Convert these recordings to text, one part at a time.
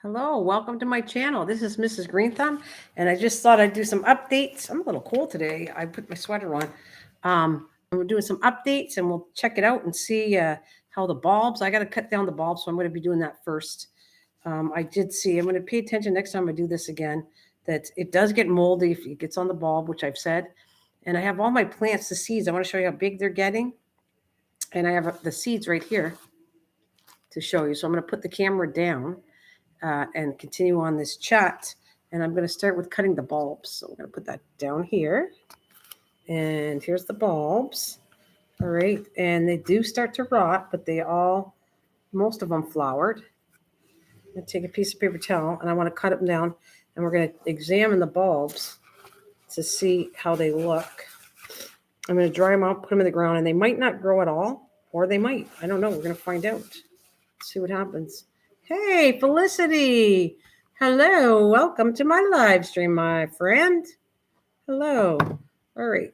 Hello, welcome to my channel. This is Mrs. Greenthumb, and I just thought I'd do some updates. I'm a little cold today. I put my sweater on. And we're doing some updates, and we'll check it out and see how the bulbs. I got to cut down the bulbs, so I'm going to be doing that first. I did see. I'm going to pay attention next time I do this again. That it does get moldy if it gets on the bulb, which I've said. And I have all my plants, the seeds. I want to show you how big they're getting, and I have the seeds right here to show you. So I'm going to put the camera down. And continue on this chat. And I'm going to start with cutting the bulbs. So I'm going to put that down here. And here's the bulbs. All right. And they do start to rot, but most of them flowered. I'm going to take a piece of paper towel and I want to cut them down. And we're going to examine the bulbs to see how they look. I'm going to dry them out, put them in the ground, and they might not grow at all, or they might. I don't know. We're going to find out. See what happens. Hey, Felicity. Hello. Welcome to my live stream, my friend. Hello. All right.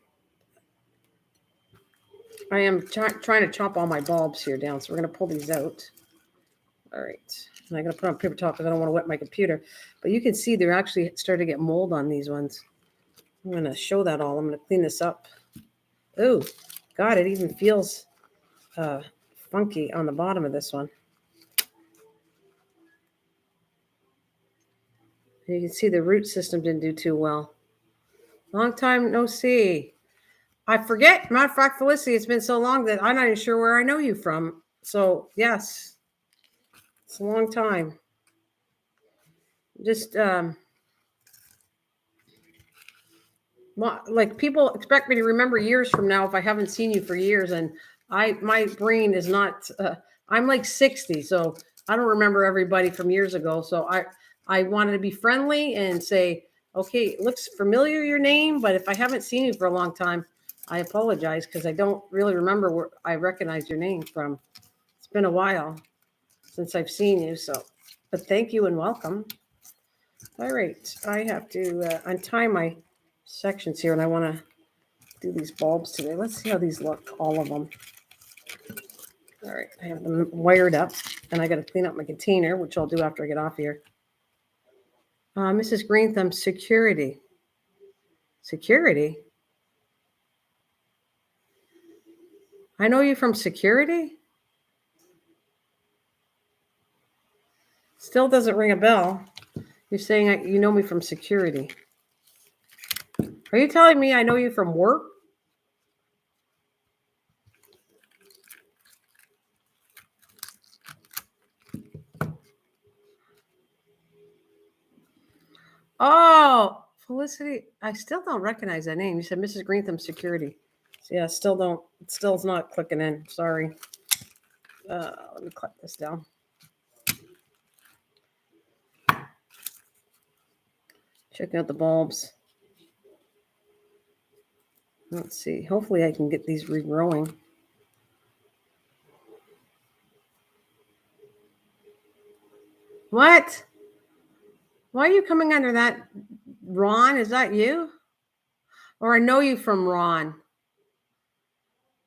I am trying to chop all my bulbs here down, so we're going to pull these out. All right. And I'm going to put on paper towel because I don't want to wet my computer. But you can see they're actually starting to get mold on these ones. I'm going to show that all. I'm going to clean this up. Oh, God, it even feels funky on the bottom of this one. You can see the root system didn't do too well. Long time no see. I forget. Matter of fact, Felicity, it's been so long that I'm not even sure where I know you from. So, yes, it's a long time. Just, like people expect me to remember years from now if I haven't seen you for years. And my brain is not, I'm like 60, so I don't remember everybody from years ago. So I wanted to be friendly and say, okay, it looks familiar, your name, but if I haven't seen you for a long time, I apologize because I don't really remember where I recognize your name from. It's been a while since I've seen you, but thank you and welcome. All right, I have to untie my sections here, and I want to do these bulbs today. Let's see how these look, all of them. All right, I have them wired up, and I got to clean up my container, which I'll do after I get off here. Mrs. Greenthumb, security. Security? I know you from security? Still doesn't ring a bell. You're saying you know me from security. Are you telling me I know you from work? Oh, Felicity, I still don't recognize that name. You said Mrs. Greenthumb Security. So yeah, still's not clicking in. Sorry. Let me cut this down. Checking out the bulbs. Let's see. Hopefully I can get these regrowing. What? Why are you coming under that? Ron, is that you? Or I know you from Ron.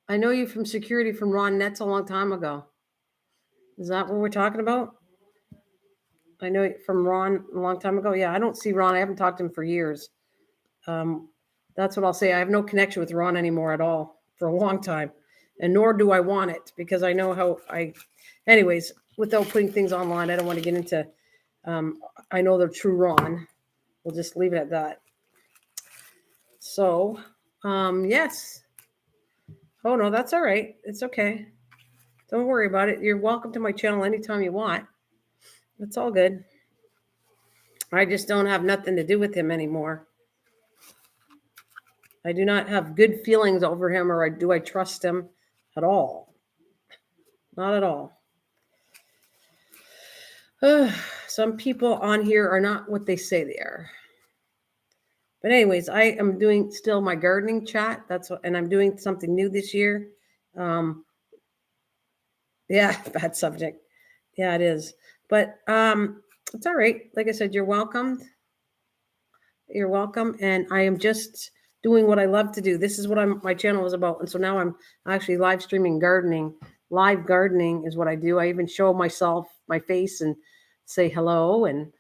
I know you from security from Ron Nets a long time ago. Is that what we're talking about? I know from Ron a long time ago. Yeah, I don't see Ron. I haven't talked to him for years. That's what I'll say. I have no connection with Ron anymore at all for a long time. And nor do I want it because I know how anyways, without putting things online, I don't want to get into, I know the true Ron. We'll just leave it at that. So, yes. Oh, no, that's all right. It's okay. Don't worry about it. You're welcome to my channel anytime you want. It's all good. I just don't have nothing to do with him anymore. I do not have good feelings over him, or do I trust him at all? Not at all. Some people on here are not what they say they are. But anyways, I am doing still my gardening chat. And I'm doing something new this year. Yeah, bad subject. Yeah, it is. But it's all right. Like I said, you're welcome. You're welcome. And I am just doing what I love to do. This is what my channel is about. And so now I'm actually live streaming gardening. Live gardening is what I do. I even show myself, my face, and say hello. And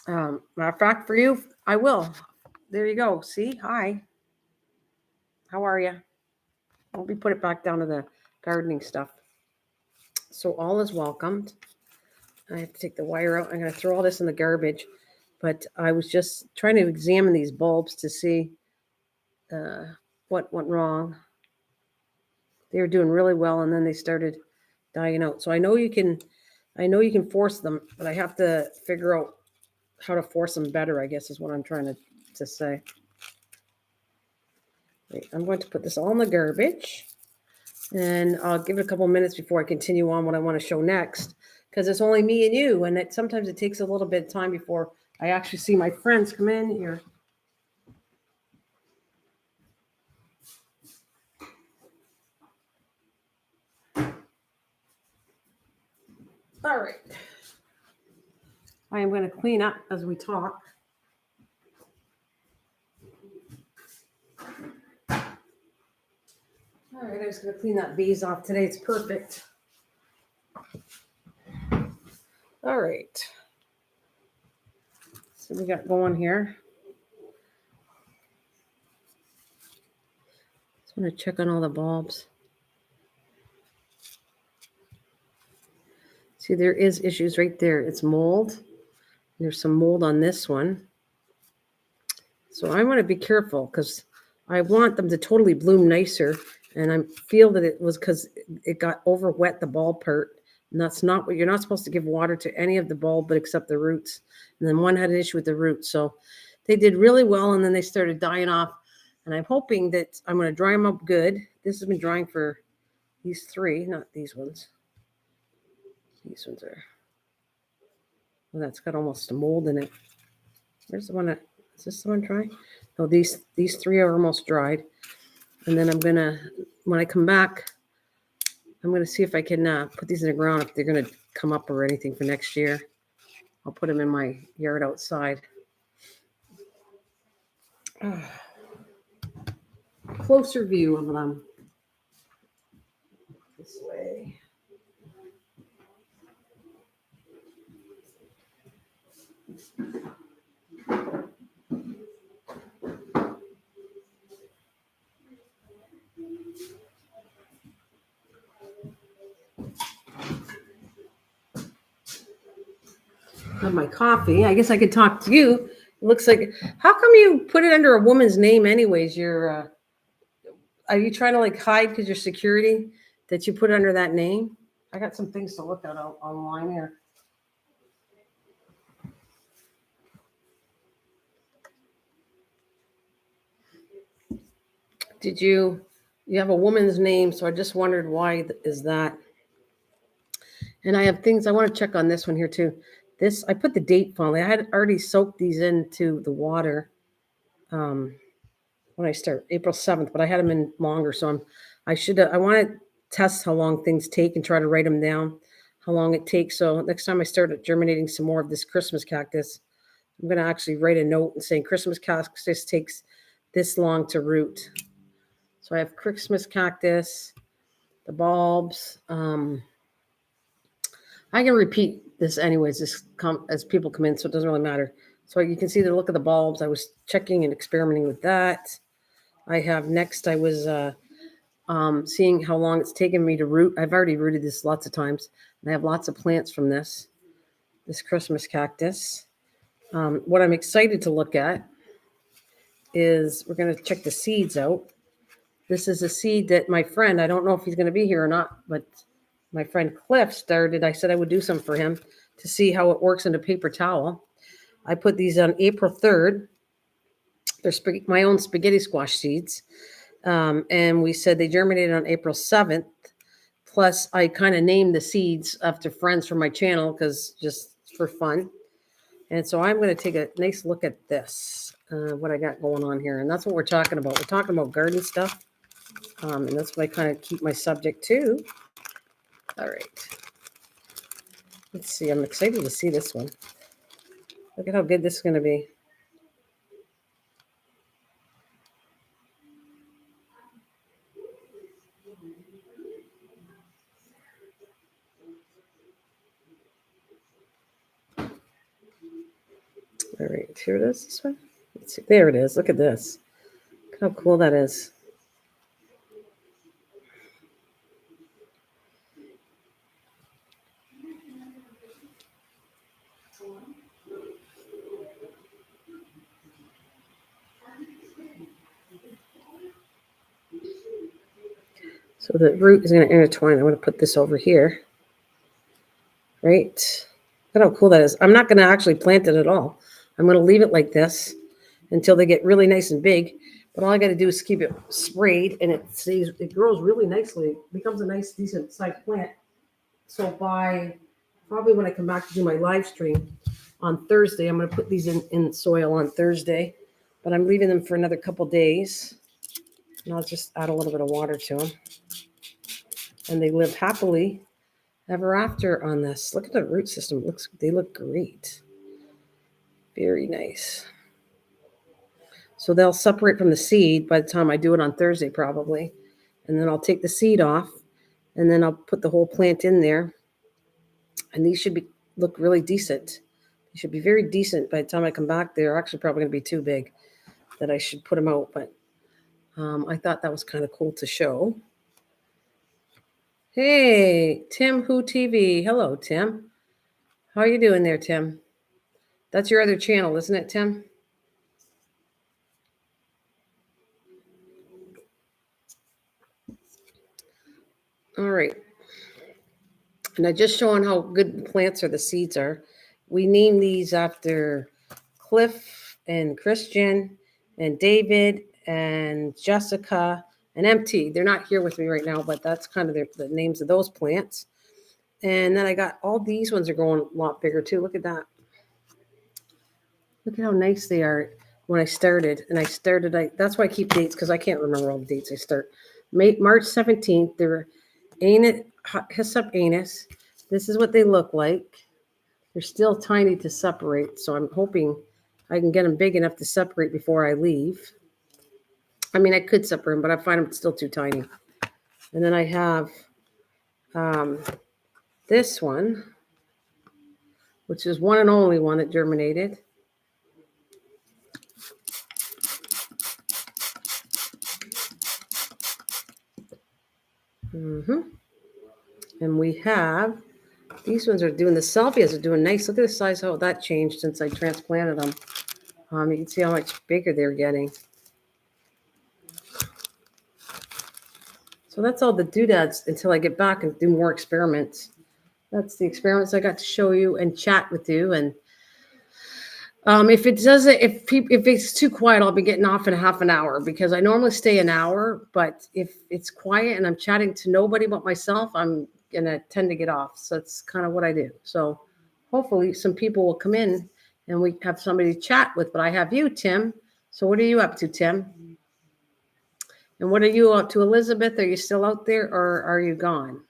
matter of fact, for you, I will. There you go. See, hi. How are you? Let me put it back down to the gardening stuff. So all is welcomed. I have to take the wire out. I'm going to throw all this in the garbage. But I was just trying to examine these bulbs to see what went wrong. They were doing really well, and then they started dying out. So I know you can force them, but I have to figure out how to force them better, I guess is what I'm trying to say. Wait, I'm going to put this all in the garbage, and I'll give it a couple minutes before I continue on what I want to show next, because it's only me and you, and sometimes it takes a little bit of time before I actually see my friends come in here. All right. I am going to clean up as we talk. All right, I was going to clean that vase off today. It's perfect. All right. So we got going here. Just want to check on all the bulbs. See, there is issues right there. It's mold. There's some mold on this one. So I want to be careful because I want them to totally bloom nicer. And I feel that it was because it got over wet, the bulb part. And that's not what you're not supposed to give water to any of the bulb, but except the roots. And then one had an issue with the roots. So they did really well. And then they started dying off. And I'm hoping that I'm going to dry them up good. This has been drying for these three, not these ones. These ones are, well, that's got almost a mold in it. Where's the one that, is this the one dry? No, these three are almost dried. And then I'm going to, when I come back, I'm going to see if I can put these in the ground, if they're going to come up or anything for next year. I'll put them in my yard outside. Closer view of them. This way. Have my coffee. I guess I could talk to you. It looks like, how come you put it under a woman's name anyways? You're, are you trying to like hide because you're security that you put under that name? I got some things to look at online here. Did you have a woman's name? So I just wondered why is that. And I have things I want to check on this one here too. This, I put the date finally. I had already soaked these into the water when I start April 7th, but I had them in longer. So I want to test how long things take and try to write them down, how long it takes. So next time I start germinating some more of this Christmas cactus, I'm going to actually write a note and saying Christmas cactus takes this long to root. So I have Christmas cactus, the bulbs. I can repeat this anyways, as people come in, so it doesn't really matter. So you can see the look of the bulbs. I was checking and experimenting with that. I have next, I was seeing how long it's taken me to root. I've already rooted this lots of times. And I have lots of plants from this Christmas cactus. What I'm excited to look at is we're going to check the seeds out. This is a seed that my friend, I don't know if he's going to be here or not, but my friend Cliff started. I said I would do some for him to see how it works in a paper towel. I put these on April 3rd. They're my own spaghetti squash seeds. And we said they germinated on April 7th. Plus, I kind of named the seeds after friends from my channel because just for fun. And so I'm going to take a nice look at this, what I got going on here. And that's what we're talking about. We're talking about garden stuff. And that's what I kind of keep my subject to. All right. Let's see. I'm excited to see this one. Look at how good this is going to be. Here it is, this one. Let's see. There it is. Look at this. Look how cool that is. So the root is going to intertwine. I'm going to put this over here. Right? Look at how cool that is. I'm not going to actually plant it at all. I'm going to leave it like this until they get really nice and big. But all I got to do is keep it sprayed, and it grows really nicely. It becomes a nice, decent sized plant. So by probably when I come back to do my live stream on Thursday, I'm going to put these in soil on Thursday. But I'm leaving them for another couple days. And I'll just add a little bit of water to them. And they live happily ever after on this. Look at the root system. They look great. Very nice. So they'll separate from the seed by the time I do it on Thursday probably. And then I'll take the seed off, and then I'll put the whole plant in there. And these should look really decent. They should be very decent by the time I come back. They're actually probably going to be too big that I should put them out. But I thought that was kind of cool to show. Hey, Tim Who TV. Hello, Tim. How are you doing there, Tim? That's your other channel, isn't it, Tim? All right. And I just showing how good the plants or the seeds are. We name these after Cliff and Christian and David and Jessica and MT. They're not here with me right now, but that's kind of the names of those plants. And then I got all these ones are growing a lot bigger too. Look at that. Look at how nice they are when I started. And that's why I keep dates, because I can't remember all the dates I start. March 17th, they were hyssop anise. This is what they look like. They're still tiny to separate, so I'm hoping I can get them big enough to separate before I leave. I mean, I could separate them, but I find them still too tiny. And then I have this one, which is one and only one that germinated. And we have, these ones are doing, the salvias are doing nice. Look at the size, how that changed since I transplanted them. You can see how much bigger they're getting. So that's all the doodads until I get back and do more experiments. That's the experiments I got to show you and chat with you. And if it's too quiet, I'll be getting off in half an hour, because I normally stay an hour. But if it's quiet and I'm chatting to nobody but myself, I'm going to tend to get off. So that's kind of what I do. So hopefully some people will come in and we have somebody to chat with. But I have you, Tim. So what are you up to, Tim? And what are you up to, Elizabeth? Are you still out there, or are you gone?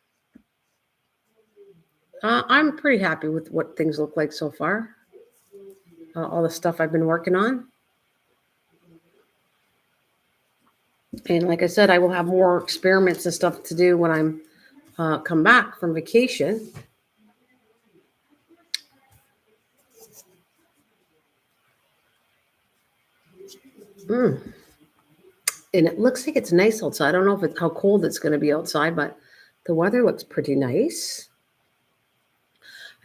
I'm pretty happy with what things look like so far. All the stuff I've been working on. And like I said, I will have more experiments and stuff to do when I'm come back from vacation. And it looks like it's nice outside. I don't know how cold it's going to be outside, but the weather looks pretty nice.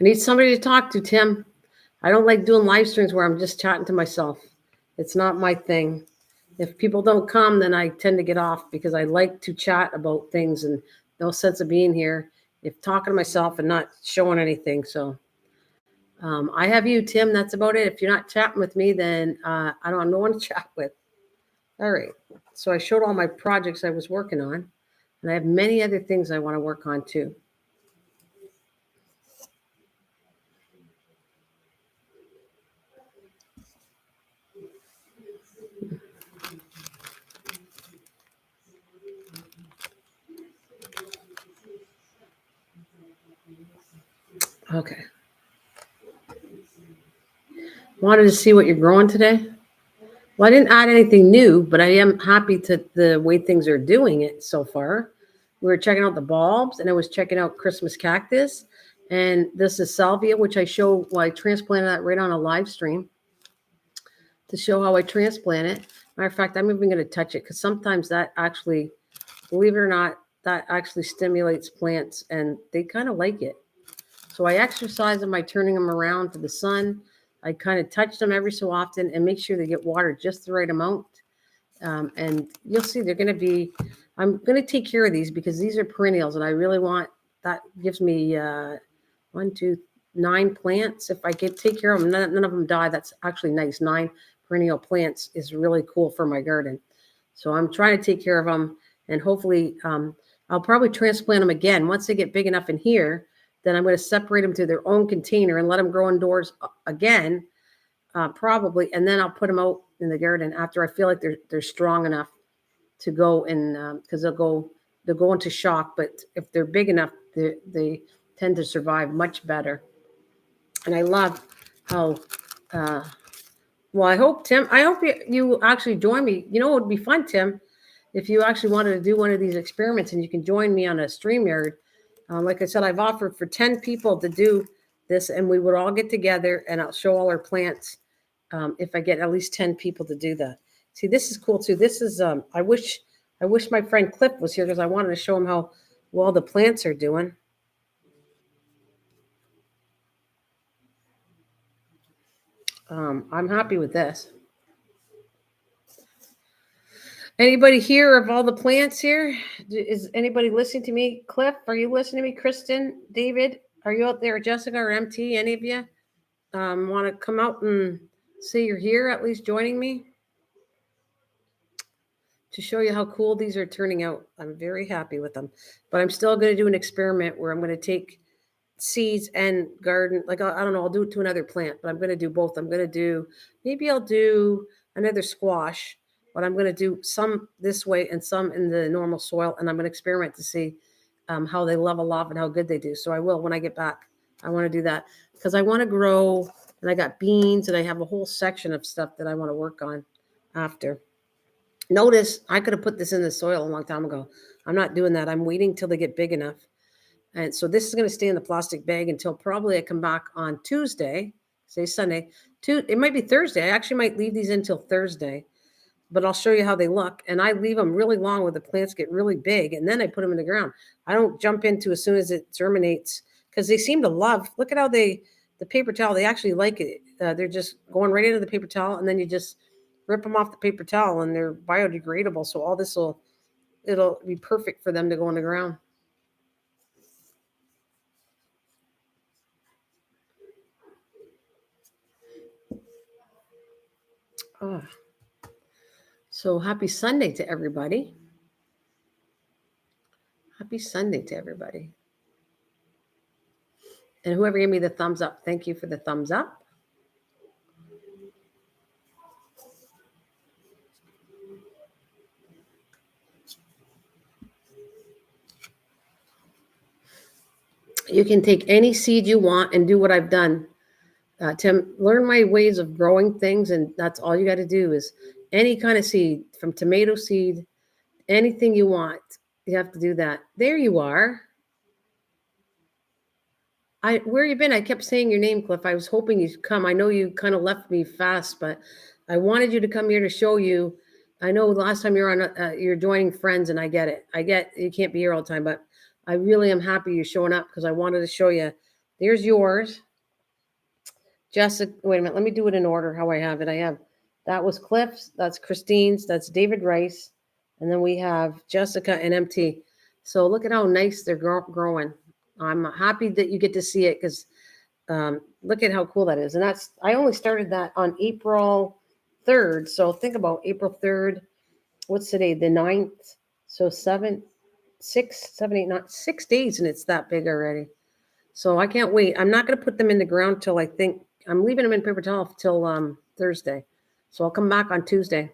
I need somebody to talk to, Tim. I don't like doing live streams where I'm just chatting to myself. It's not my thing. If people don't come, then I tend to get off, because I like to chat about things, and no sense of being here if talking to myself and not showing anything. So I have you, Tim. That's about it. If you're not chatting with me, then I don't have no one to chat with. All right. So I showed all my projects I was working on, and I have many other things I want to work on too. Okay. Wanted to see what you're growing today? Well, I didn't add anything new, but I am happy to the way things are doing it so far. We were checking out the bulbs, and I was checking out Christmas cactus. And this is salvia, which I transplanted that right on a live stream. to show how I transplant it. Matter of fact, I'm even going to touch it because sometimes that actually, believe it or not, that actually stimulates plants and they kind of like it. So I exercise them by turning them around to the sun. I kind of touch them every so often and make sure they get watered just the right amount. And you'll see they're going to be, I'm going to take care of these because these are perennials and I really want, that gives me 9 plants. If I get take care of them, none of them die. That's actually nice. 9 perennial plants is really cool for my garden. So I'm trying to take care of them and hopefully I'll probably transplant them again. Once they get big enough in here, then I'm going to separate them to their own container and let them grow indoors again, probably. And then I'll put them out in the garden after I feel like they're strong enough to go in, because they'll go into shock. But if they're big enough, they tend to survive much better. And I love how, well, I hope, Tim, I hope you actually join me. You know, it would be fun, Tim, if you actually wanted to do one of these experiments and you can join me on a StreamYard. Like I said, I've offered for 10 people to do this and we would all get together and I'll show all our plants if I get at least 10 people to do that. See, this is cool too. This is, I wish my friend Cliff was here because I wanted to show him how well the plants are doing. I'm happy with this. Anybody here of all the plants here? Is anybody listening to me? Cliff, are you listening to me? Kristen, David, are you out there? Jessica or MT, any of you want to come out and say you're here, at least joining me to show you how cool these are turning out. I'm very happy with them, but I'm still going to do an experiment where I'm going to take seeds and garden. Like, I don't know, I'll do it to another plant, but I'm going to do both. Maybe I'll do another squash, but I'm going to do some this way and some in the normal soil. And I'm going to experiment to see how they level off and how good they do. So I will, when I get back, I want to do that because I want to grow and I got beans and I have a whole section of stuff that I want to work on after. Notice I could have put this in the soil a long time ago. I'm not doing that. I'm waiting till they get big enough. And so this is going to stay in the plastic bag until probably I come back on Tuesday, say Sunday. It might be Thursday. I actually might leave these until Thursday, but I'll show you how they look. And I leave them really long where the plants get really big, and then I put them in the ground. I don't jump into as soon as it germinates because they seem to love. Look at how the paper towel, they actually like it. They're just going right into the paper towel, and then you just rip them off the paper towel, and they're biodegradable. So all this it'll be perfect for them to go in the ground. Oh. So happy Sunday to everybody. Happy Sunday to everybody. And whoever gave me the thumbs up, thank you for the thumbs up. You can take any seed you want and do what I've done. Tim, learn my ways of growing things, and that's all you got to do is any kind of seed, from tomato seed, anything you want. You have to do that. There you are. Where you been? I kept saying your name, Cliff. I was hoping you'd come. I know you kind of left me fast, but I wanted you to come here to show you. I know last time you're on, you're joining friends, and I get it. I get you can't be here all the time, but I really am happy you're showing up because I wanted to show you. There's yours. Jessica, wait a minute. Let me do it in order how I have it. That was Cliff's, that's Christine's, that's David Rice, and then we have Jessica and MT. So look at how nice they're growing. I'm happy that you get to see it because look at how cool that is. And I only started that on April 3rd. So think about April 3rd. What's today? The 9th. So 7, 6, 7, 8, 9, 6 days, and it's that big already. So I can't wait. I'm not going to put them in the ground till I think I'm leaving them in paper towel till Thursday. So I'll come back on Tuesday.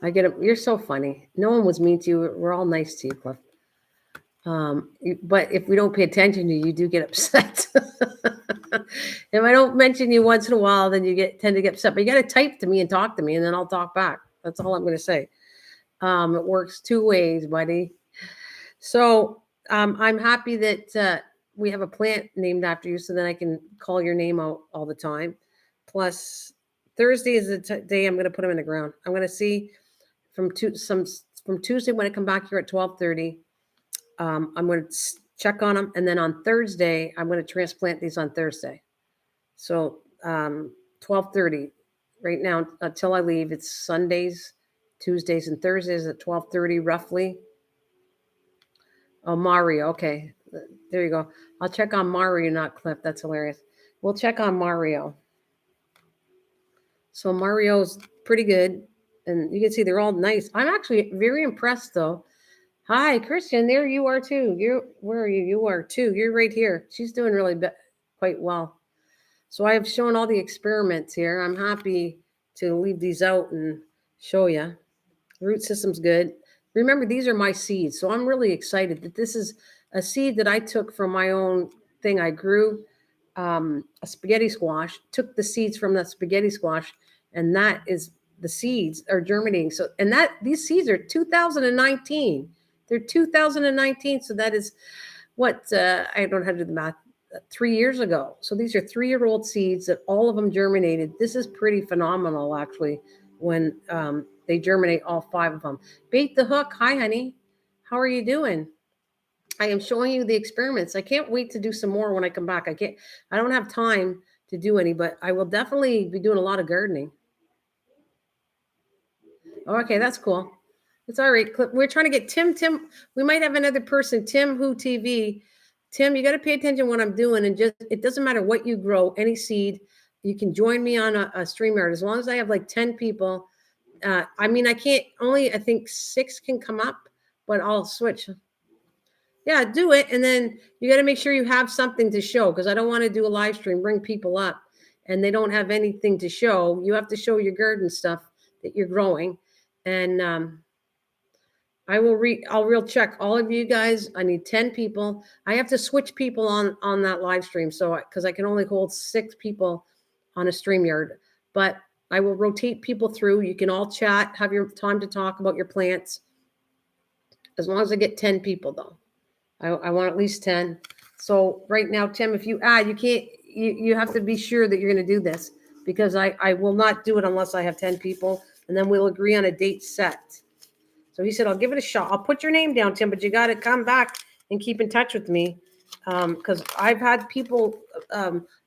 I get it. You're so funny. No one was mean to you. We're all nice to you, Cliff. But if we don't pay attention to you, you do get upset. If I don't mention you once in a while, then you tend to get upset. But you got to type to me and talk to me, and then I'll talk back. That's all I'm going to say. It works 2 ways, buddy. So I'm happy that we have a plant named after you, so then I can call your name out all the time. plus Thursday is the day I'm going to put them in the ground. I'm going to see from Tuesday when I come back here at 12:30. I'm going to check on them, and then on Thursday I'm going to transplant these on Thursday. So 12:30 right now until I leave. It's Sundays, Tuesdays, and Thursdays at 12:30 roughly. Oh, Mario. Okay, there you go. I'll check on Mario, not Cliff. That's hilarious. We'll check on Mario. So Mario's pretty good, and you can see they're all nice. I'm actually very impressed, though. Hi, Christian. There you are too. Where are you? You are too. You're right here. She's doing really quite well. So I have shown all the experiments here. I'm happy to leave these out and show you. Root system's good. Remember, these are my seeds. So I'm really excited that this is a seed that I took from my own thing. I grew a spaghetti squash, took the seeds from that spaghetti squash, and that is the seeds are germinating. So, and these seeds are 2019. They're 2019. So that is what, I don't know how to do the math, 3 years ago. So these are 3-year-old seeds that all of them germinated. This is pretty phenomenal, actually, when they germinate, all 5 of them. Bait the hook. Hi, honey. How are you doing? I am showing you the experiments. I can't wait to do some more when I come back. I don't have time to do any, but I will definitely be doing a lot of gardening. Okay, that's cool. It's all right. We're trying to get Tim. We might have another person, Tim Who TV. Tim, you got to pay attention to what I'm doing, and just it doesn't matter what you grow, any seed. You can join me on a StreamYard as long as I have like 10 people. I mean, I can't only, I think 6 can come up, but I'll switch. Yeah, do it. And then you got to make sure you have something to show, because I don't want to do a live stream, bring people up and they don't have anything to show. You have to show your garden stuff that you're growing. And I'll real check all of you guys. I need 10 people. I have to switch people on that live stream. So, because I can only hold 6 people on a StreamYard, but I will rotate people through. You can all chat, have your time to talk about your plants. As long as I get 10 people though. I want at least 10. So right now, Tim, if you add, you have to be sure that you're going to do this, because I will not do it unless I have 10 people, and then we'll agree on a date set. So he said, I'll give it a shot. I'll put your name down, Tim, but you got to come back and keep in touch with me. Because I've had people,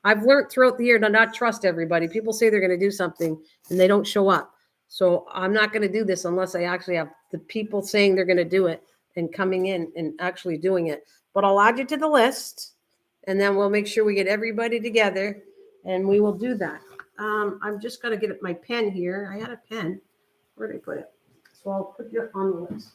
I've learned throughout the year to not trust everybody. People say they're going to do something and they don't show up. So I'm not going to do this unless I actually have the people saying they're going to do it and coming in and actually doing it. But I'll add you to the list, and then we'll make sure we get everybody together, and we will do that. I'm just going to get my pen here. I had a pen. Where did I put it? So I'll put you on the list.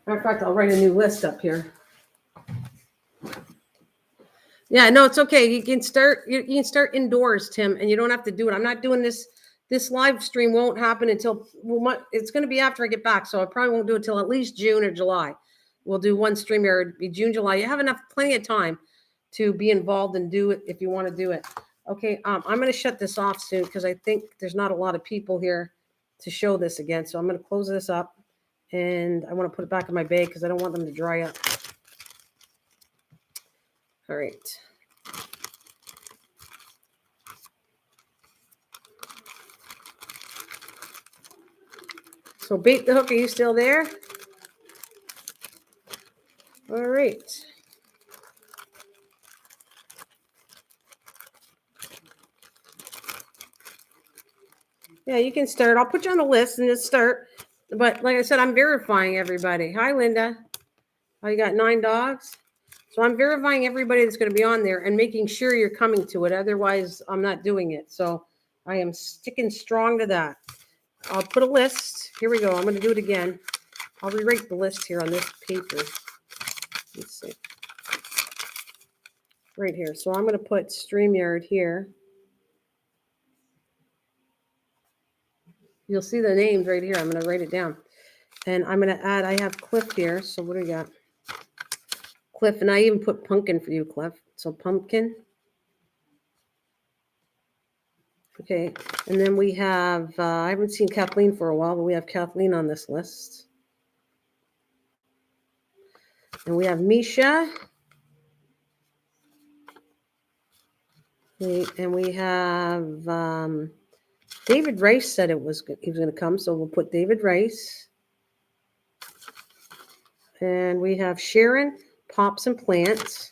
Matter of fact, I'll write a new list up here. Yeah, no, it's okay. You can start indoors, Tim, and you don't have to do it. I'm not doing this. This live stream won't happen until it's going to be after I get back. So I probably won't do it till at least June or July. We'll do one StreamYard, be June, July. You have plenty of time to be involved and do it if you want to do it. Okay, I'm going to shut this off soon because I think there's not a lot of people here to show this again. So I'm going to close this up, and I want to put it back in my bag because I don't want them to dry up. All right. So Bait the Hook, are you still there? All right. Yeah, you can start. I'll put you on the list and just start. But like I said, I'm verifying everybody. Hi, Linda. Oh, you got 9 dogs? So I'm verifying everybody that's going to be on there and making sure you're coming to it. Otherwise, I'm not doing it. So I am sticking strong to that. I'll put a list. Here we go. I'm going to do it again. I'll rewrite the list here on this paper. Let's see. Right here. So I'm going to put StreamYard here. You'll see the names right here. I'm going to write it down. And I'm going to add, I have Cliff here. So what do we got? Cliff, and I even put pumpkin for you, Cliff. So pumpkin. Okay, and then we have, I haven't seen Kathleen for a while, but we have Kathleen on this list. And we have Misha. And we have David Rice said he was going to come, so we'll put David Rice. And we have Sharon Pops and Plants.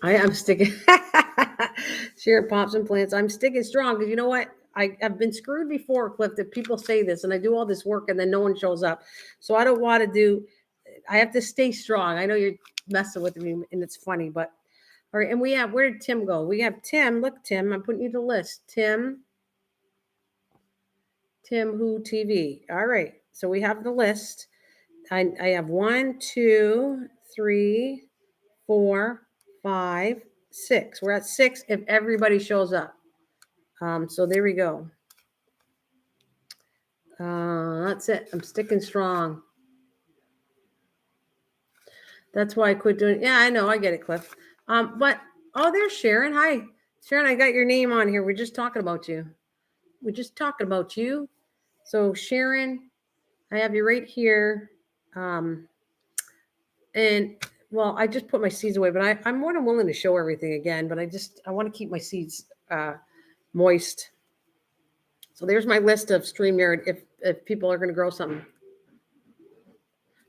I am sticking. Sharon Pops and Plants. I'm sticking strong because you know what? I've been screwed before, Cliff, that people say this, and I do all this work and then no one shows up. So I don't want to do. I have to stay strong. I know you're messing with me, and it's funny, but all right. And we have, where did Tim go? We have Tim. Look, Tim. I'm putting you the list. Tim Who TV. All right. So we have the list. I have 1, 2, 3, 4, 5, 6. We're at 6 if everybody shows up. So there we go. That's it. I'm sticking strong. That's why I quit doing. Yeah, I know. I get it, Cliff. But there's Sharon. Hi, Sharon. I got your name on here. We're just talking about you. So Sharon, I have you right here. And well, I just put my seeds away, but I'm more than willing to show everything again. But I want to keep my seeds moist. So there's my list of StreamYard if people are going to grow something.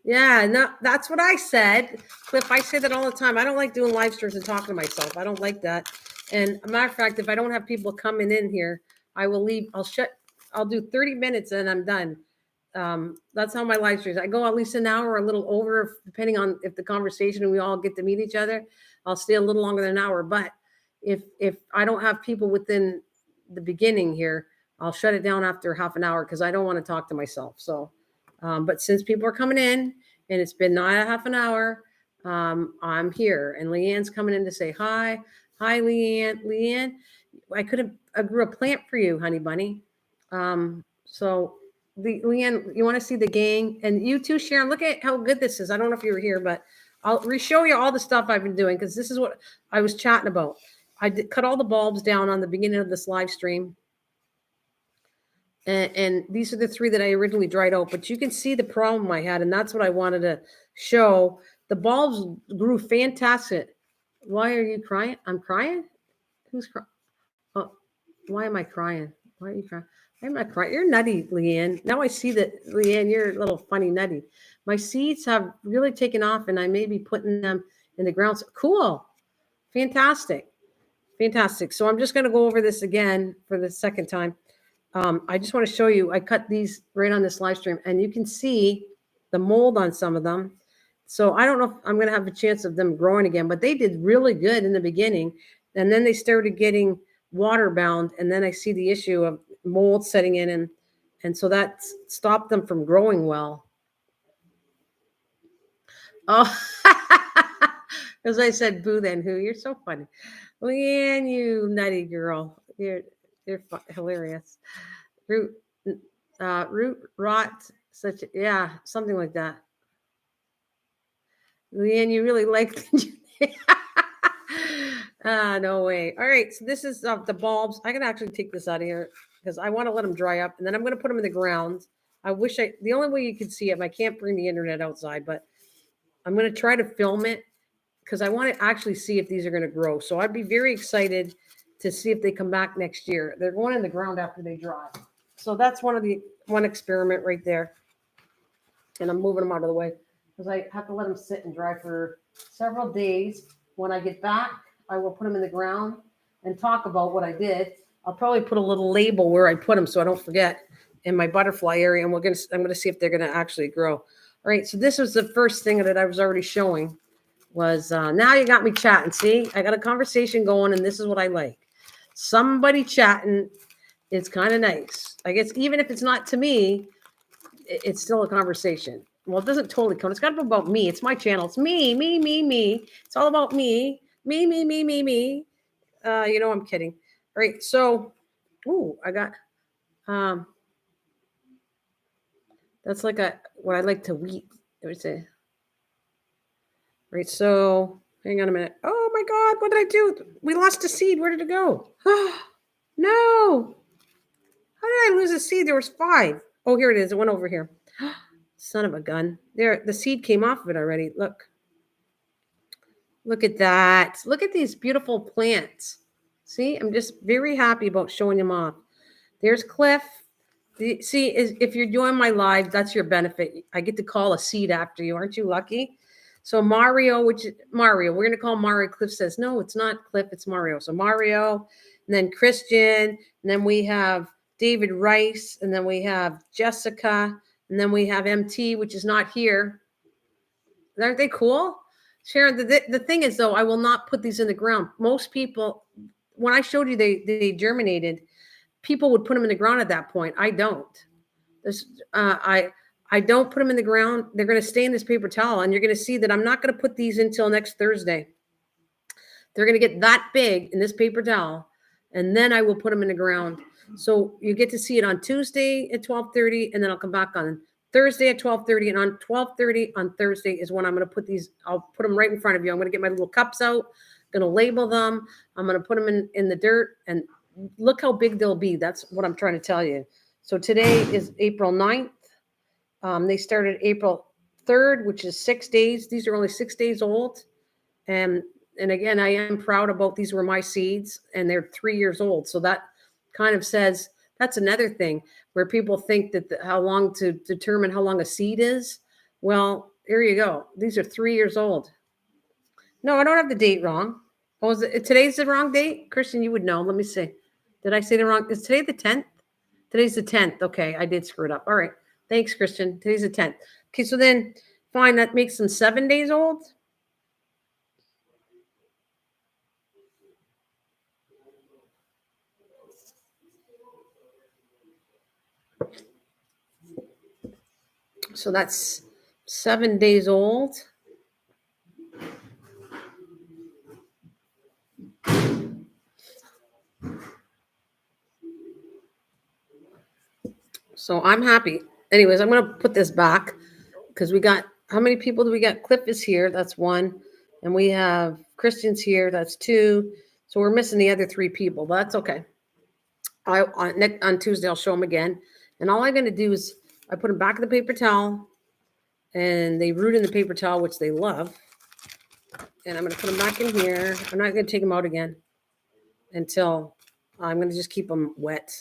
Yeah, no, that's what I said. Cliff, I say that all the time. I don't like doing live streams and talking to myself. I don't like that. And a matter of fact, if I don't have people coming in here, I will leave. I'll do 30 minutes and I'm done. That's how my live streams. I go at least an hour, a little over, depending on if the conversation and we all get to meet each other. I'll stay a little longer than an hour. But if I don't have people within the beginning here, I'll shut it down after half an hour because I don't want to talk to myself. So, but since people are coming in and it's been not a half an hour, I'm here. And Leanne's coming in to say hi. Hi, Leanne. Leanne, I grew a plant for you, honey bunny. So Leanne, you want to see the gang? And you too, Sharon, look at how good this is. I don't know if you were here, but I'll re-show you all the stuff I've been doing because this is what I was chatting about. I cut all the bulbs down on the beginning of this live stream. And these are the 3 that I originally dried out, but you can see the problem I had, and that's what I wanted to show. The bulbs grew fantastic. Why are you crying? I'm crying? Who's crying? Oh, why am I crying? Why are you crying? I'm not crying. You're nutty, Leanne. Now I see that, Leanne, you're a little funny nutty. My seeds have really taken off, and I may be putting them in the ground. Cool. Fantastic. So I'm just going to go over this again for the second time. I just want to show you, I cut these right on this live stream, and you can see the mold on some of them. So I don't know if I'm going to have a chance of them growing again, but they did really good in the beginning. And then they started getting water bound. And then I see the issue of mold setting in. And so that stopped them from growing well. Oh, as I said, boo then who? You're so funny. Leanne, you nutty girl. You're hilarious. Root rot, something like that. Leanne, you really like no way. All right, so this is the bulbs. I can actually take this out of here because I want to let them dry up, and then I'm going to put them in the ground. The only way you can see them, I can't bring the internet outside, but I'm going to try to film it because I want to actually see if these are going to grow. So I'd be very excited to see if they come back next year. They're going in the ground after they dry. So that's one experiment right there. And I'm moving them out of the way because I have to let them sit and dry for several days. When I get back, I will put them in the ground and talk about what I did. I'll probably put a little label where I put them so I don't forget in my butterfly area. And I'm going to see if they're going to actually grow. All right. So this was the first thing that I was already showing was now you got me chatting. See, I got a conversation going and this is what I like. Somebody chatting. It's kind of nice. I guess even if it's not to me, it's still a conversation. Well, it doesn't totally count. It's got to be about me. It's my channel. It's me. It's all about me. Me. I'm kidding. All right. So, I got, that's like what I like to wheat. I would say. Right. So hang on a minute. Oh my God. What did I do? We lost a seed. Where did it go? No. How did I lose a seed? There was 5. Oh, here it is. It went over here. Son of a gun. There, the seed came off of it already. Look. Look at that. Look at these beautiful plants. See, I'm just very happy about showing them off. There's Cliff. See, if you're doing my live, that's your benefit. I get to call a seed after you. Aren't you lucky? So Mario, we're going to call Mario. Cliff says, no, it's not Cliff, it's Mario. So Mario, and then Christian, and then we have David Rice, and then we have Jessica, and then we have MT, which is not here. Aren't they cool? Sharon, the thing is, though, I will not put these in the ground. Most people, when I showed you they germinated, people would put them in the ground at that point. I don't. I don't put them in the ground. They're going to stay in this paper towel, and you're going to see that I'm not going to put these until next Thursday. They're going to get that big in this paper towel, and then I will put them in the ground. So you get to see it on Tuesday at 12:30, and then I'll come back on Thursday at 12:30, and on 12:30 on Thursday is when I'm going to put these. I'll put them right in front of you. I'm going to get my little cups out. I'm going to label them. I'm going to put them in the dirt, and look how big they'll be. That's what I'm trying to tell you. So today is April 9th. They started April 3rd, which is 6 days. These are only 6 days old. And again, I am proud about these were my seeds, and they're 3 years old. So that kind of says, that's another thing where people think that how long to determine how long a seed is. Well, here you go. These are 3 years old. No, I don't have the date wrong. Oh, is it, today's the wrong date? Christian, you would know. Let me see. Did I say the wrong? Is today the 10th? Today's the 10th. Okay, I did screw it up. All right. Thanks, Christian. Today's the 10th. Okay, so then, fine, that makes them 7 days old. So that's 7 days old. So I'm happy. Anyways, I'm going to put this back because we got, how many people do we got? Cliff is here. That's 1. And we have Christian's here. That's 2. So we're missing the other 3 people, but that's okay. On Tuesday, I'll show them again. And all I'm going to do is I put them back in the paper towel, and they root in the paper towel, which they love. And I'm going to put them back in here. I'm not going to take them out again until I'm going to just keep them wet.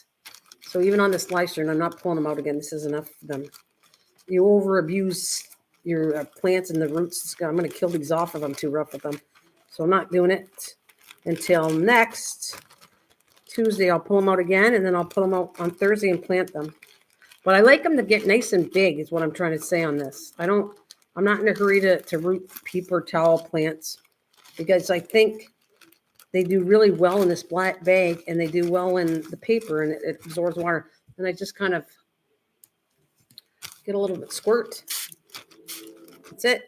So even on this live stream, I'm not pulling them out again. This is enough for them. You over abuse your plants and the roots. I'm going to kill these off if I'm too rough with them. So I'm not doing it until next Tuesday. I'll pull them out again, and then I'll pull them out on Thursday and plant them. But I like them to get nice and big is what I'm trying to say on this. I'm not in a hurry to root paper towel plants because I think they do really well in this black bag, and they do well in the paper, and it absorbs water. And I just kind of get a little bit squirt. That's it.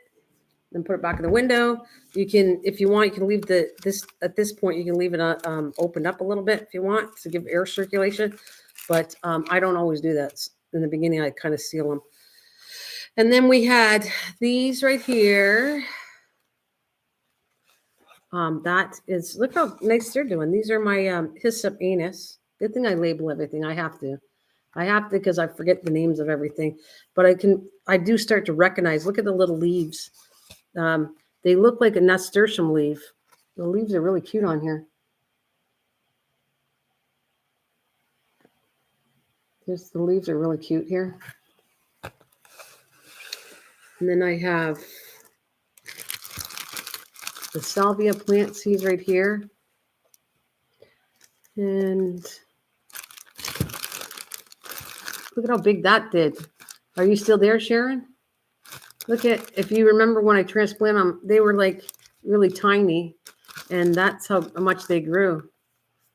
Then put it back in the window. You can, if you want, you can leave this at this point. You can leave it opened up a little bit if you want to give air circulation. But I don't always do that. In the beginning, I kind of seal them. And then we had these right here. That is, look how nice they're doing. These are my hyssop anise. Good thing I label everything. I have to because I forget the names of everything. But I do start to recognize. Look at the little leaves. They look like a nasturtium leaf. The leaves are really cute on here. The leaves are really cute here. And then I have the salvia plant seeds right here. And look at how big that did. Are you still there, Sharon? Look at, if you remember when I transplanted them, they were like really tiny, and that's how much they grew.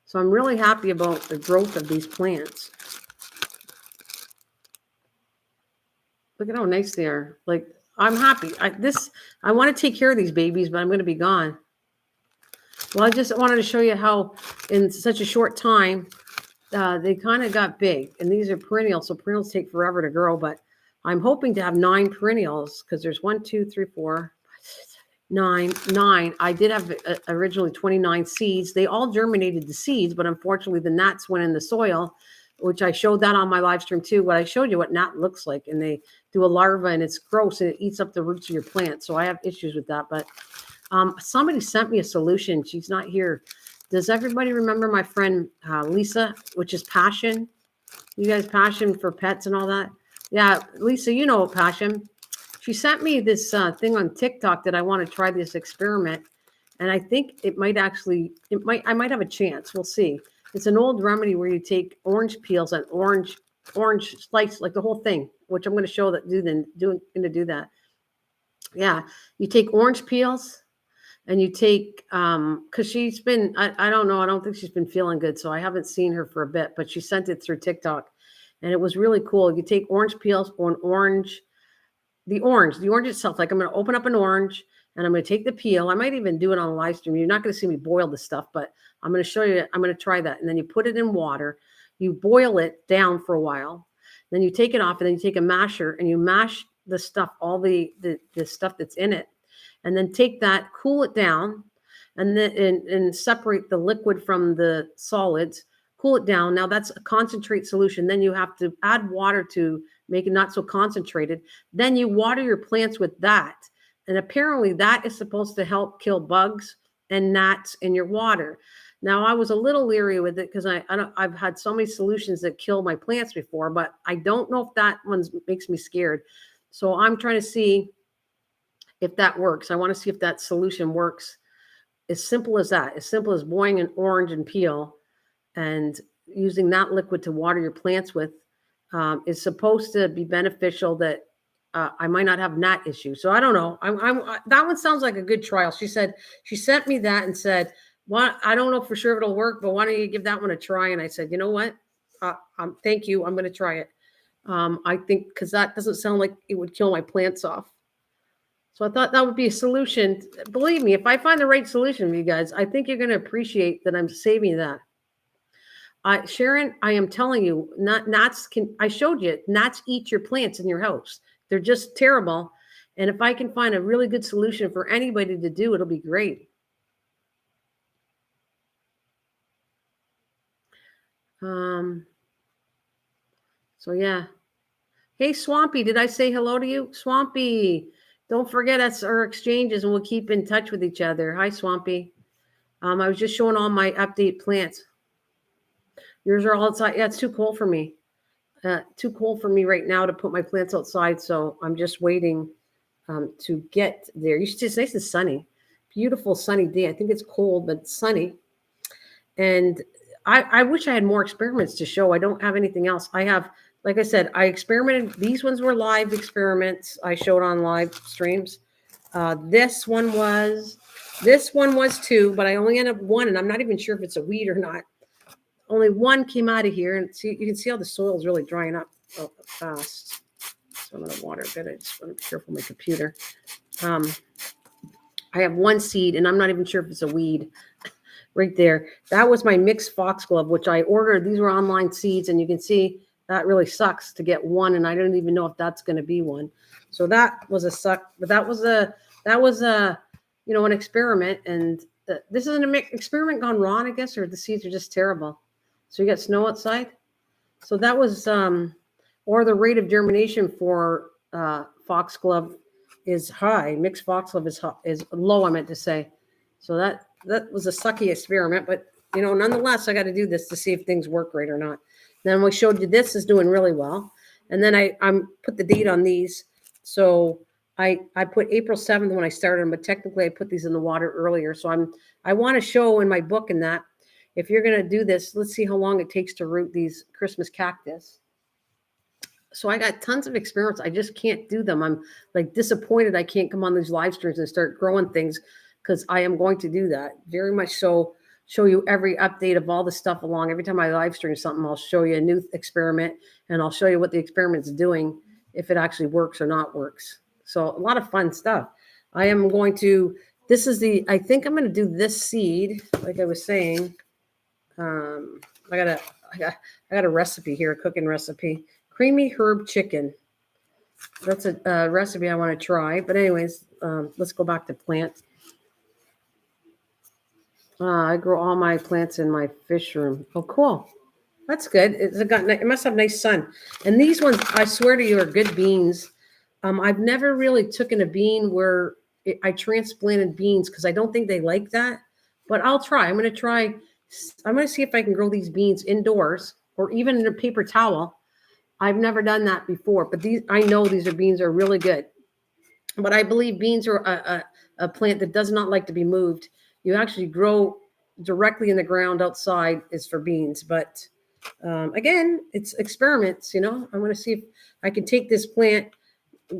So I'm really happy about the growth of these plants. Look at how nice they are. Like, I'm happy. I want to take care of these babies, but I'm going to be gone. Well, I just wanted to show you how in such a short time, they kind of got big. And these are perennials, so perennials take forever to grow. But I'm hoping to have 9 perennials because there's 1, 2, 3, 4, 9. I did have originally 29 seeds. They all germinated the seeds, but unfortunately the nuts went in the soil. which I showed that on my live stream too. But I showed you what gnat looks like, and they do a larva, and it's gross, and it eats up the roots of your plant. So I have issues with that. But somebody sent me a solution. She's not here. Does everybody remember my friend Lisa, which is Passion? You guys, Passion for pets and all that? Yeah, Lisa, you know Passion. She sent me this thing on TikTok that I want to try this experiment. And I think it might actually, I might have a chance. We'll see. It's an old remedy where you take orange peels and orange slice, like the whole thing, which I'm going to show that going to do that. Yeah, you take orange peels and you take, because she's been, I don't know, I don't think she's been feeling good, so I haven't seen her for a bit, but she sent it through TikTok, and it was really cool. You take orange peels or the orange itself. Like I'm going to open up an orange, and I'm going to take the peel. I might even do it on a live stream. You're not going to see me boil the stuff, but I'm going to show you. I'm going to try that. And then you put it in water. You boil it down for a while. Then you take it off, and then you take a masher, and you mash the stuff, all the stuff that's in it. And then take that, cool it down, and then and separate the liquid from the solids. Cool it down. Now that's a concentrate solution. Then you have to add water to make it not so concentrated. Then you water your plants with that. And apparently that is supposed to help kill bugs and gnats in your water. Now I was a little leery with it because I've had so many solutions that kill my plants before, but I don't know if that one makes me scared. So I'm trying to see if that works. I want to see if that solution works. As simple as that, as simple as boiling an orange and peel and using that liquid to water your plants with is supposed to be beneficial, that I might not have gnat issues. So I don't know. That one sounds like a good trial. She sent me that and said, "Well, I don't know for sure if it'll work, but why don't you give that one a try?" And I said, "You know what? Thank you. I'm going to try it. I think because that doesn't sound like it would kill my plants off." So I thought that would be a solution. Believe me, if I find the right solution for you guys, I think you're going to appreciate that I'm saving that. Sharon, I am telling you, gnats can. I showed you, gnats eat your plants in your house. They're just terrible. And if I can find a really good solution for anybody to do, it'll be great. So yeah. Hey, Swampy, did I say hello to you? Swampy, don't forget us, our exchanges, and we'll keep in touch with each other. Hi, Swampy. I was just showing all my update plants. Yours are all outside. Yeah, it's too cold for me. Too cold for me right now to put my plants outside. So I'm just waiting to get there. It's nice and sunny. Beautiful sunny day. I think it's cold, but it's sunny. And I wish I had more experiments to show. I don't have anything else. I have, like I said, I experimented. These ones were live experiments I showed on live streams. This one was too, but I only ended up one, and I'm not even sure if it's a weed or not. Only one came out of here, and see, you can see how the soil is really drying up fast. So I'm going to water a bit. I just want to be careful with my computer. I have one seed, and I'm not even sure if it's a weed. Right there. That was my mixed foxglove, which I ordered. These were online seeds, and you can see that really sucks to get one, and I don't even know if that's going to be one. So that was a suck, but that was a an experiment, and this is an experiment gone wrong, I guess, or the seeds are just terrible. So you got snow outside. So that was or the rate of germination for foxglove is high. Mixed foxglove is low, I meant to say. So that was a sucky experiment, but nonetheless, I got to do this to see if things work right or not. Then we showed you this is doing really well, and then I put the date on these. So I put April 7th when I started them, but technically I put these in the water earlier. So I want to show in my book and that if you're going to do this, let's see how long it takes to root these Christmas cactus. So I got tons of experiments. I just can't do them. I'm like disappointed I can't come on these live streams and start growing things, because I am going to do that very much so. Show you every update of all the stuff along. Every time I live stream something, I'll show you a new experiment, and I'll show you what the experiment's doing, if it actually works or not works. So a lot of fun stuff. I am going to, I think I'm going to do this seed, like I was saying. I got a recipe here, a cooking recipe. Creamy herb chicken. That's a recipe I want to try. But anyways, let's go back to plants. I grow all my plants in my fish room. Oh, cool. That's good. It must have nice sun. And these ones, I swear to you, are good beans. I've never really taken a bean where I transplanted beans because I don't think they like that. But I'll try. I'm going to try. I'm going to see if I can grow these beans indoors or even in a paper towel. I've never done that before, but I know these beans are really good. But I believe beans are a plant that does not like to be moved. You actually grow directly in the ground outside is for beans. But again, it's experiments. I'm going to see if I can take this plant,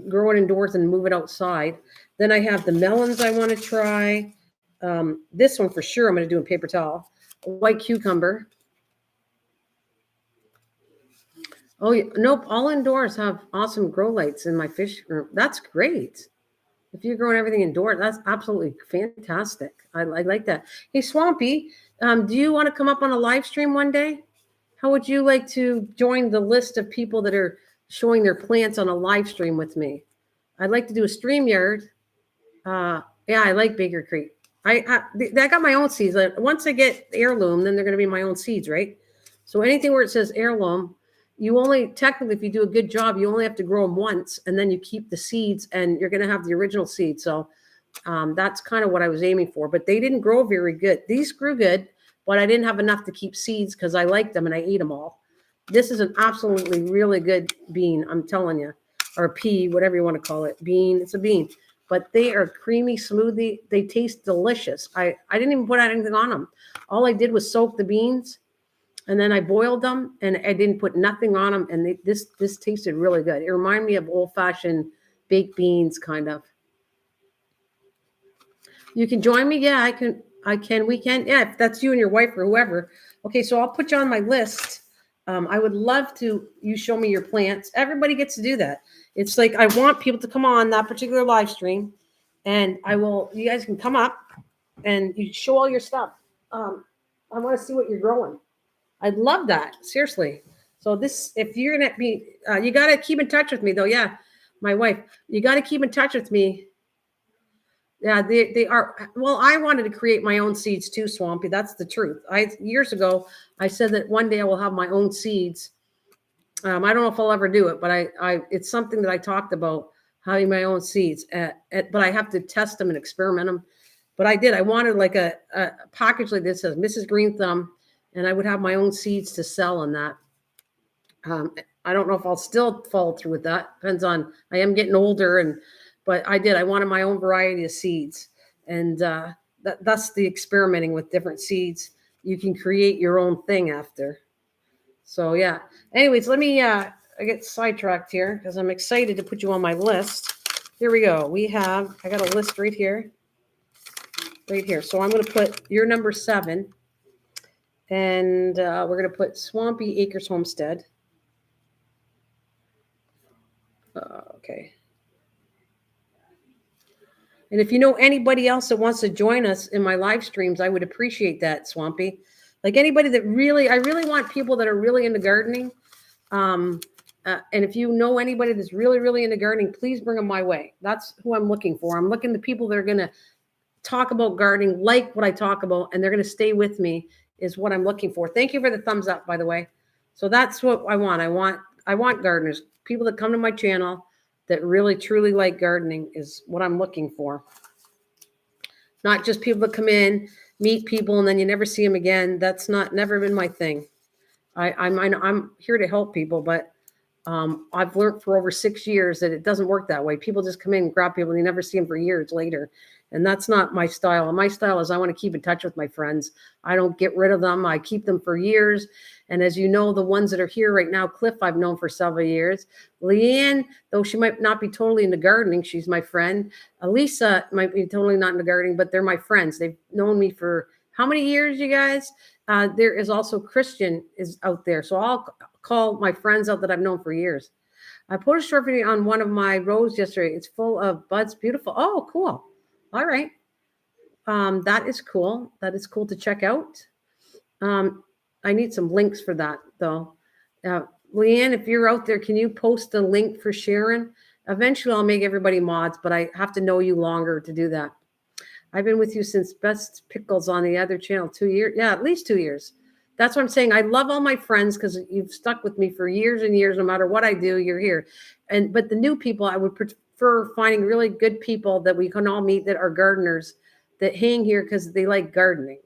grow it indoors, and move it outside. Then I have the melons I want to try. This one for sure I'm going to do in paper towel. A white cucumber. Oh, nope. All indoors have awesome grow lights in my fish room. That's great. If you're growing everything indoors, that's absolutely fantastic. I like that. Hey, Swampy, do you want to come up on a live stream one day? How would you like to join the list of people that are showing their plants on a live stream with me? I'd like to do a StreamYard. Yeah, I like Baker Creek. I got my own seeds. Once I get heirloom, then they're going to be my own seeds, right? So anything where it says heirloom, you only technically, if you do a good job, you only have to grow them once, and then you keep the seeds, and you're going to have the original seed. So that's kind of what I was aiming for. But they didn't grow very good. These grew good, but I didn't have enough to keep seeds because I liked them and I ate them all. This is an absolutely really good bean, I'm telling you, or pea, whatever you want to call it. Bean, it's a bean. But they are creamy, smoothie. They taste delicious. I didn't even put anything on them. All I did was soak the beans, and then I boiled them, and I didn't put nothing on them. And this tasted really good. It reminded me of old-fashioned baked beans, kind of. You can join me. Yeah, I can. We can. Yeah, if that's you and your wife or whoever. Okay, so I'll put you on my list. I would love to you show me your plants. Everybody gets to do that. It's like I want people to come on that particular live stream, and you guys can come up and you show all your stuff. I want to see what you're growing. I'd love that. Seriously. So if you're going to be, you got to keep in touch with me though. Yeah. My wife, you got to keep in touch with me. Yeah, they are. Well, I wanted to create my own seeds too, Swampy. That's the truth. Years ago, I said that one day I will have my own seeds. I don't know if I'll ever do it, but it's something that I talked about, having my own seeds. But I have to test them and experiment them. But I did. I wanted like a package like this says Mrs. Green Thumb, and I would have my own seeds to sell on that. I don't know if I'll still follow through with that. Depends on. I am getting older, but I did. I wanted my own variety of seeds, and that's the experimenting with different seeds. You can create your own thing after. So yeah. Anyways, let me. I get sidetracked here because I'm excited to put you on my list. Here we go. I got a list right here. Right here. So I'm going to put your number 7, and we're going to put Swampy Acres Homestead. Okay. And if you know anybody else that wants to join us in my live streams, I would appreciate that, Swampy. Like anybody I really want people that are really into gardening. And if you know anybody that's really, really into gardening, please bring them my way. That's who I'm looking for. I'm looking to people that are going to talk about gardening, like what I talk about, and they're going to stay with me is what I'm looking for. Thank you for the thumbs up, by the way. So that's what I want. I want gardeners, people that come to my channel that really, truly like gardening is what I'm looking for. Not just people that come in, meet people, and then you never see them again. That's never been my thing. I'm here to help people, but I've learned for over 6 years that it doesn't work that way. People just come in and grab people and you never see them for years later. And that's not my style. My style is I want to keep in touch with my friends. I don't get rid of them. I keep them for years. And as you know, the ones that are here right now, Cliff, I've known for several years. Leanne, though she might not be totally into gardening, she's my friend. Elisa might be totally not into gardening, but they're my friends. They've known me for how many years, you guys? There is also Christian is out there. So I'll call my friends out that I've known for years. I put a short video on one of my rows yesterday. It's full of buds. Beautiful. Oh, cool. All right. That is cool. That is cool to check out. I need some links for that, though. Leanne, if you're out there, can you post a link for Sharon? Eventually, I'll make everybody mods, but I have to know you longer to do that. I've been with you since Best Pickles on the other channel, 2 years. Yeah, at least 2 years. That's what I'm saying. I love all my friends because you've stuck with me for years and years. No matter what I do, you're here. But the new people, I would prefer finding really good people that we can all meet that are gardeners that hang here because they like gardening.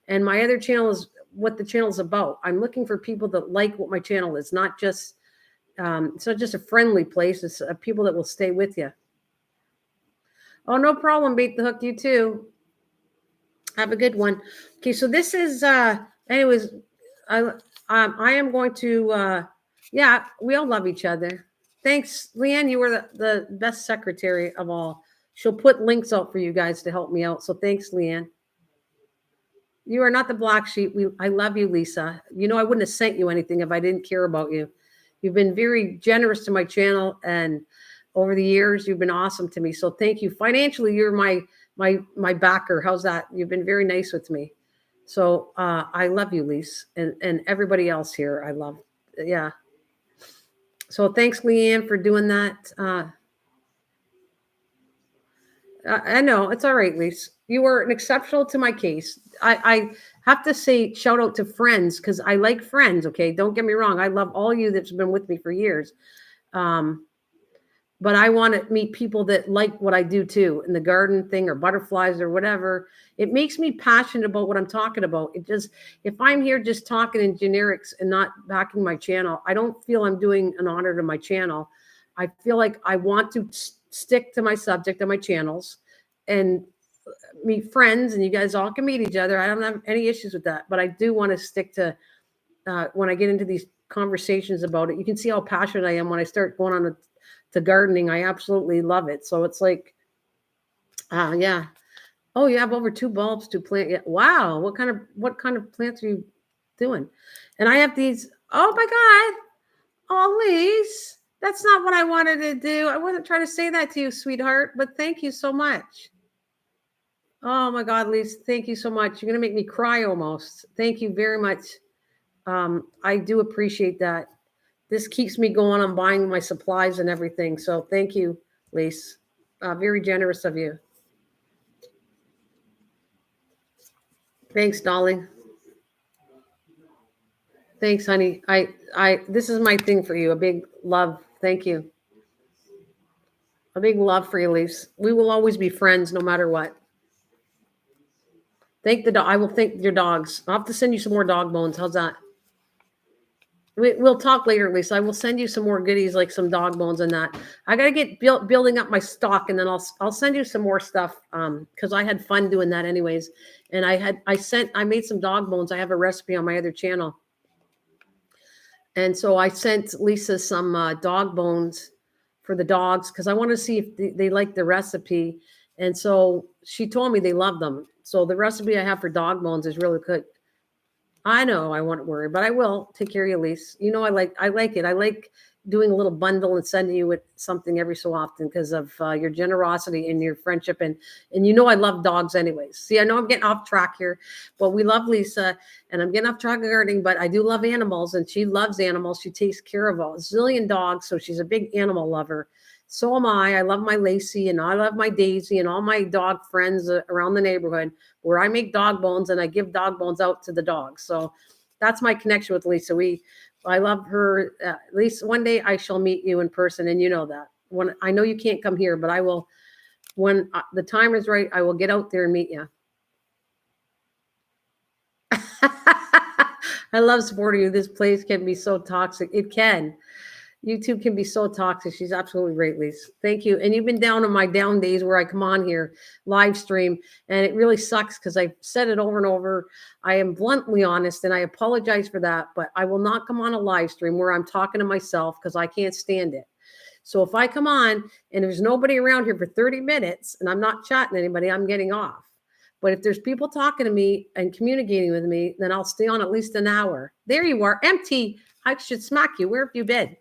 And my other channel is what the channel is about. I'm looking for people that like what my channel is, not just it's not just a friendly place. It's people that will stay with you. Oh, no problem. Bait the hook. You too. Have a good one. Okay, so this is anyways, I am going to yeah, we all love each other. Thanks, Leanne. You were the best secretary of all. She'll put links out for you guys to help me out. So thanks, Leanne. You are not the black sheep. I love you, Lisa. You know I wouldn't have sent you anything if I didn't care about you. You've been very generous to my channel, and over the years, you've been awesome to me. So thank you. Financially, you're my backer. How's that? You've been very nice with me. So I love you, Lise, and everybody else here. I love. Yeah. So thanks, Leanne, for doing that. I know it's all right, Lise. You were an exceptional to my case. I have to say shout out to friends because I like friends. Okay, don't get me wrong. I love all you that's been with me for years. But I want to meet people that like what I do too, in the garden thing or butterflies or whatever. It makes me passionate about what I'm talking about. It just, if I'm here just talking in generics and not backing my channel, I don't feel I'm doing an honor to my channel. I feel like I want to stick to my subject on my channels and meet friends, and you guys all can meet each other. I don't have any issues with that, but I do want to stick to when I get into these conversations about it. You can see how passionate I am when I start going on to gardening. I absolutely love it. So it's like, yeah. Oh, you have over 2 bulbs to plant. Yeah. Wow. What kind of plants are you doing? And I have these. Oh my God. Oh, Lise, that's not what I wanted to do. I wasn't trying to say that to you, sweetheart, but thank you so much. Oh my God, Lise, thank you so much. You're going to make me cry almost. Thank you very much. I do appreciate that. This keeps me going. I'm buying my supplies and everything. So thank you, Lise. Very generous of you. Thanks, darling. Thanks, honey. This is my thing for you. A big love. Thank you. A big love for you, Lise. We will always be friends no matter what. Thank the dog. I will thank your dogs. I'll have to send you some more dog bones. How's that? We'll talk later, Lisa. I will send you some more goodies, like some dog bones and that. I got to get building up my stock, and then I'll send you some more stuff because I had fun doing that anyways. And I made some dog bones. I have a recipe on my other channel, and so I sent Lisa some dog bones for the dogs because I want to see if they like the recipe. And so she told me they love them. So the recipe I have for dog bones is really good. I know I won't worry, but I will take care of you, Lise. You know, I like it. I like doing a little bundle and sending you with something every so often because of your generosity and your friendship. And you know, I love dogs anyways. See, I know I'm getting off track here, but we love Lisa and I'm getting off track of gardening, but I do love animals and she loves animals. She takes care of a zillion dogs. So she's a big animal lover. So am I. I love my Lacey and I love my Daisy and all my dog friends around the neighborhood where I make dog bones and I give dog bones out to the dogs. So that's my connection with Lisa. I love her. Lisa, one day I shall meet you in person, and you know that. When I know you can't come here, but I will. When the time is right, I will get out there and meet you. I love supporting you. This place can be so toxic. It can. YouTube can be so toxic. She's absolutely great, Lise. Thank you. And you've been down on my down days where I come on here, live stream, and it really sucks because I've said it over and over. I am bluntly honest, and I apologize for that, but I will not come on a live stream where I'm talking to myself because I can't stand it. So if I come on and there's nobody around here for 30 minutes and I'm not chatting to anybody, I'm getting off. But if there's people talking to me and communicating with me, then I'll stay on at least an hour. There you are, empty. I should smack you. Where have you been?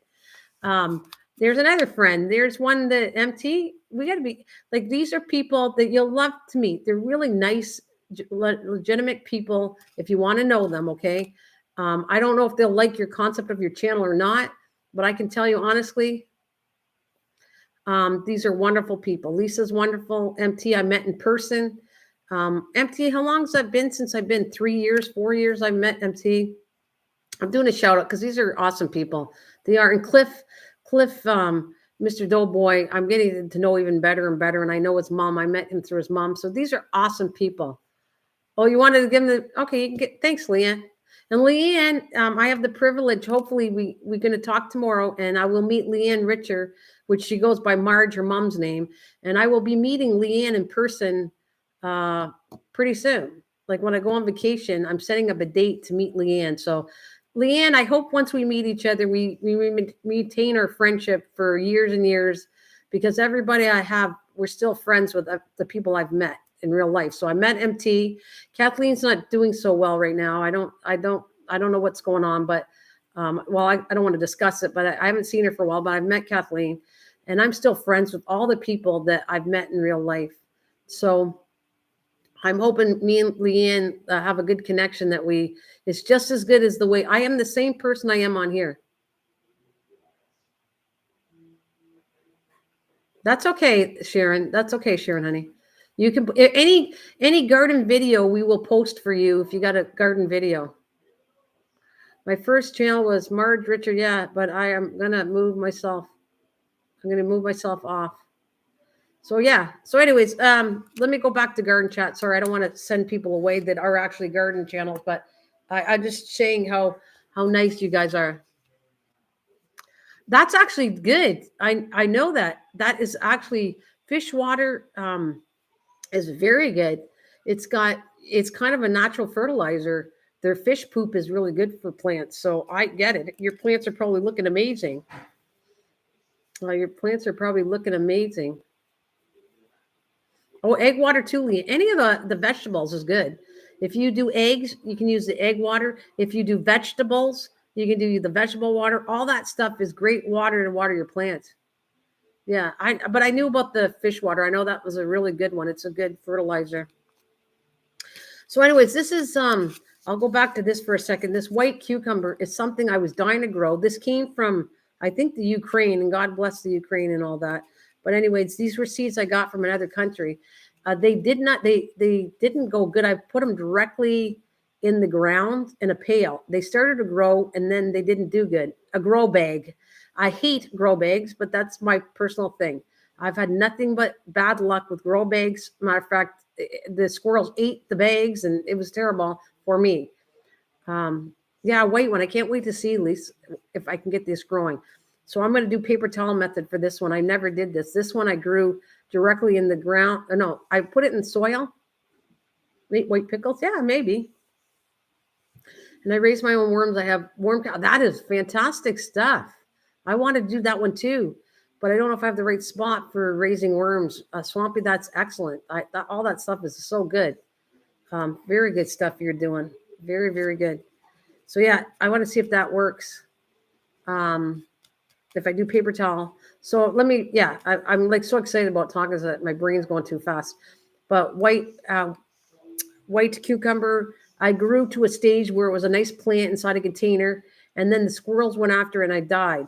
There's another friend. There's one that MT. We got to be like, these are people that you'll love to meet. They're really nice, legitimate people if you want to know them. Okay. I don't know if they'll like your concept of your channel or not, but I can tell you honestly, these are wonderful people. Lisa's wonderful. MT, I met in person. MT, how long has that been since I've been? 3 years, 4 years I've met MT. I'm doing a shout out because these are awesome people. They are. And Cliff, Mr. Doughboy, I'm getting to know even better and better. And I know his mom. I met him through his mom. So these are awesome people. Oh, you wanted to give them okay, you can get, thanks, Leanne. And Leanne, I have the privilege, hopefully we're going to talk tomorrow, and I will meet Leanne Richer, which she goes by Marge, her mom's name. And I will be meeting Leanne in person pretty soon. Like when I go on vacation, I'm setting up a date to meet Leanne. So Leanne, I hope once we meet each other, we maintain our friendship for years and years, because everybody I have, we're still friends with the people I've met in real life. So I met MT. Kathleen's not doing so well right now. I don't know what's going on, but well, I don't want to discuss it, but I haven't seen her for a while, but I've met Kathleen, and I'm still friends with all the people that I've met in real life. So I'm hoping me and Leanne have a good connection, that it's just as good as the way I am, the same person I am on here. That's okay, Sharon. That's okay, Sharon, honey. You can any garden video we will post for you if you got a garden video. My first channel was Marge Richard, yeah, but I am gonna move myself. I'm gonna move myself off. So yeah. So anyways, let me go back to garden chat. Sorry, I don't want to send people away that are actually garden channels, but I'm just saying how nice you guys are. That's actually good. I know that is actually fish water. Is very good. It's kind of a natural fertilizer. Their fish poop is really good for plants. So I get it. Your plants are probably looking amazing. Your plants are probably looking amazing. Oh, egg water too, Lee. Any of the vegetables is good. If you do eggs, you can use the egg water. If you do vegetables, you can do the vegetable water. All that stuff is great water to water your plants. Yeah, but I knew about the fish water. I know that was a really good one. It's a good fertilizer. So anyways, this is I'll go back to this for a second. This white cucumber is something I was dying to grow. This came from, I think, the Ukraine, and God bless the Ukraine and all that. But anyways, these were seeds I got from another country. They didn't go good. I put them directly in the ground in a pail. They started to grow, and then they didn't do good. A grow bag. I hate grow bags, but that's my personal thing. I've had nothing but bad luck with grow bags. Matter of fact, the squirrels ate the bags, and it was terrible for me. Yeah, white one. I can't wait to see, at least, if I can get this growing. So I'm going to do paper towel method for this one. I never did this. This one I grew directly in the ground. No, I put it in soil. White pickles. Yeah, maybe. And I raise my own worms. I have worm cow. That is fantastic stuff. I want to do that one too, but I don't know if I have the right spot for raising worms. Swampy, that's excellent. All that stuff is so good. Very good stuff you're doing. Very, very good. So yeah, I want to see if that works. If I do paper towel. So let me, yeah, I'm like so excited about talking that my brain's going too fast. But white cucumber, I grew to a stage where it was a nice plant inside a container, and then the squirrels went after it and I died.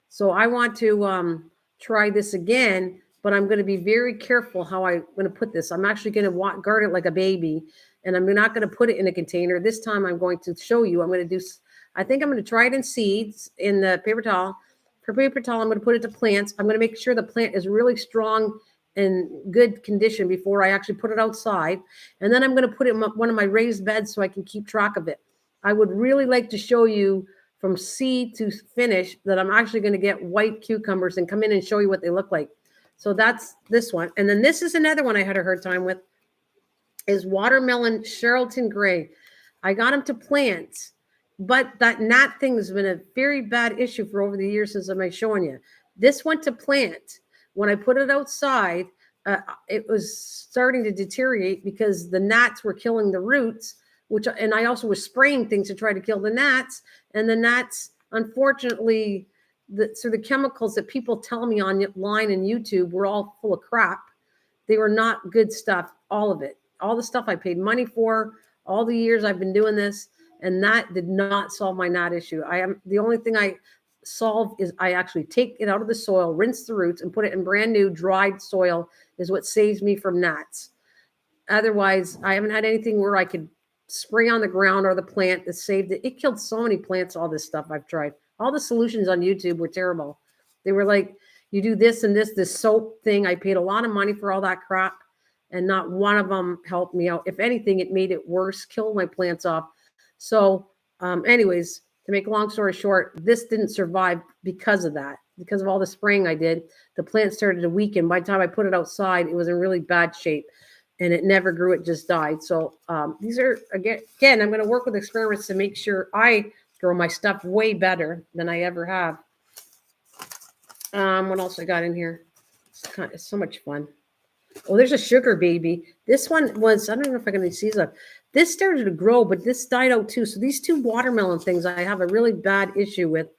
So I want to try this again, but I'm going to be very careful how I'm going to put this. I'm actually going to guard it like a baby, and I'm not going to put it in a container. This time I'm going to show you. I think I'm going to try it in seeds in the paper towel. For paper towel, I'm going to put it to plants. I'm going to make sure the plant is really strong and good condition before I actually put it outside. And then I'm going to put it in one of my raised beds so I can keep track of it. I would really like to show you from seed to finish that I'm actually going to get white cucumbers and come in and show you what they look like. So that's this one. And then this is another one I had a hard time with, is watermelon Charlton Gray. I got them to plants, but that gnat thing has been a very bad issue for over the years since I'm showing you. This went to plant. When I put it outside, it was starting to deteriorate because the gnats were killing the roots, and I also was spraying things to try to kill the gnats. And the gnats, unfortunately, the chemicals that people tell me online and YouTube were all full of crap. They were not good stuff, all of it. All the stuff I paid money for, all the years I've been doing this, and that did not solve my gnat issue. The only thing I solve is I actually take it out of the soil, rinse the roots, and put it in brand new dried soil is what saves me from gnats. Otherwise, I haven't had anything where I could spray on the ground or the plant that saved it. It killed so many plants, all this stuff I've tried. All the solutions on YouTube were terrible. They were like, you do this and this soap thing. I paid a lot of money for all that crap, and not one of them helped me out. If anything, it made it worse, killed my plants off. So, anyways, to make a long story short, this didn't survive because of that, because of all the spraying I did. The plant started to weaken. By the time I put it outside, it was in really bad shape, and it never grew. It just died. So these are, again, I'm going to work with experiments to make sure I grow my stuff way better than I ever have. What else I got in here? It's so much fun. Oh, there's a sugar baby. This one was, I don't know if I got any seeds left. This started to grow, but this died out too. So these two watermelon things I have a really bad issue with.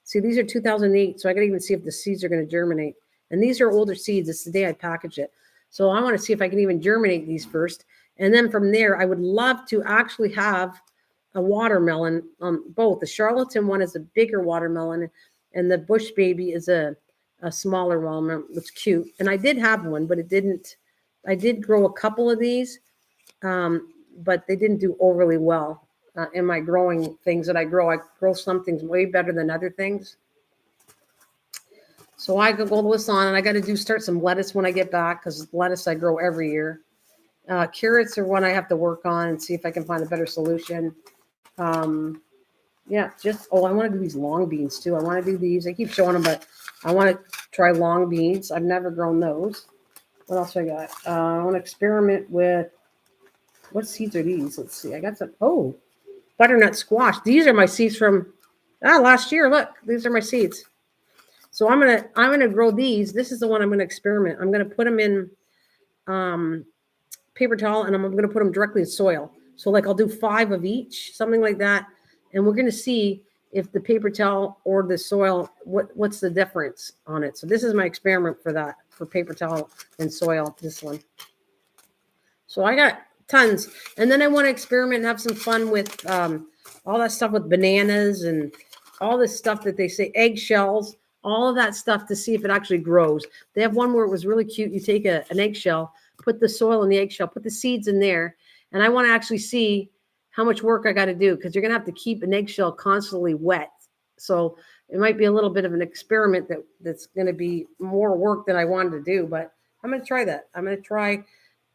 See, these are 2008, so I got to even see if the seeds are going to germinate. And these are older seeds. It's the day I packaged it. So I want to see if I can even germinate these first. And then from there, I would love to actually have a watermelon. Both. The Charlatan one is a bigger watermelon, and the Bush baby is a smaller watermelon. It's cute. And I did have one, but it didn't. I did grow a couple of these, but they didn't do overly well in my growing things that I grow. I grow some things way better than other things. So I could go this on, and I got to start some lettuce when I get back, because lettuce I grow every year. Carrots are one I have to work on and see if I can find a better solution. Yeah, I want to do these long beans too. I want to do these. I keep showing them, but I want to try long beans. I've never grown those. What else I got? I want to experiment with, what seeds are these? Let's see. I got some, butternut squash. These are my seeds from last year. Look, these are my seeds. So I'm gonna grow these. This is the one I'm gonna experiment. I'm gonna put them in paper towel, and I'm gonna put them directly in soil. So like I'll do 5 of each, something like that. And we're gonna see if the paper towel or the soil, what's the difference on it. So this is my experiment for that, for paper towel and soil, this one. So I got tons. And then I want to experiment and have some fun with all that stuff with bananas and all this stuff that they say, eggshells, all of that stuff, to see if it actually grows. They have one where it was really cute. You take an eggshell, put the soil in the eggshell, put the seeds in there. And I want to actually see how much work I got to do, because you're going to have to keep an eggshell constantly wet. So it might be a little bit of an experiment that's going to be more work than I wanted to do, but I'm going to try that. I'm going to try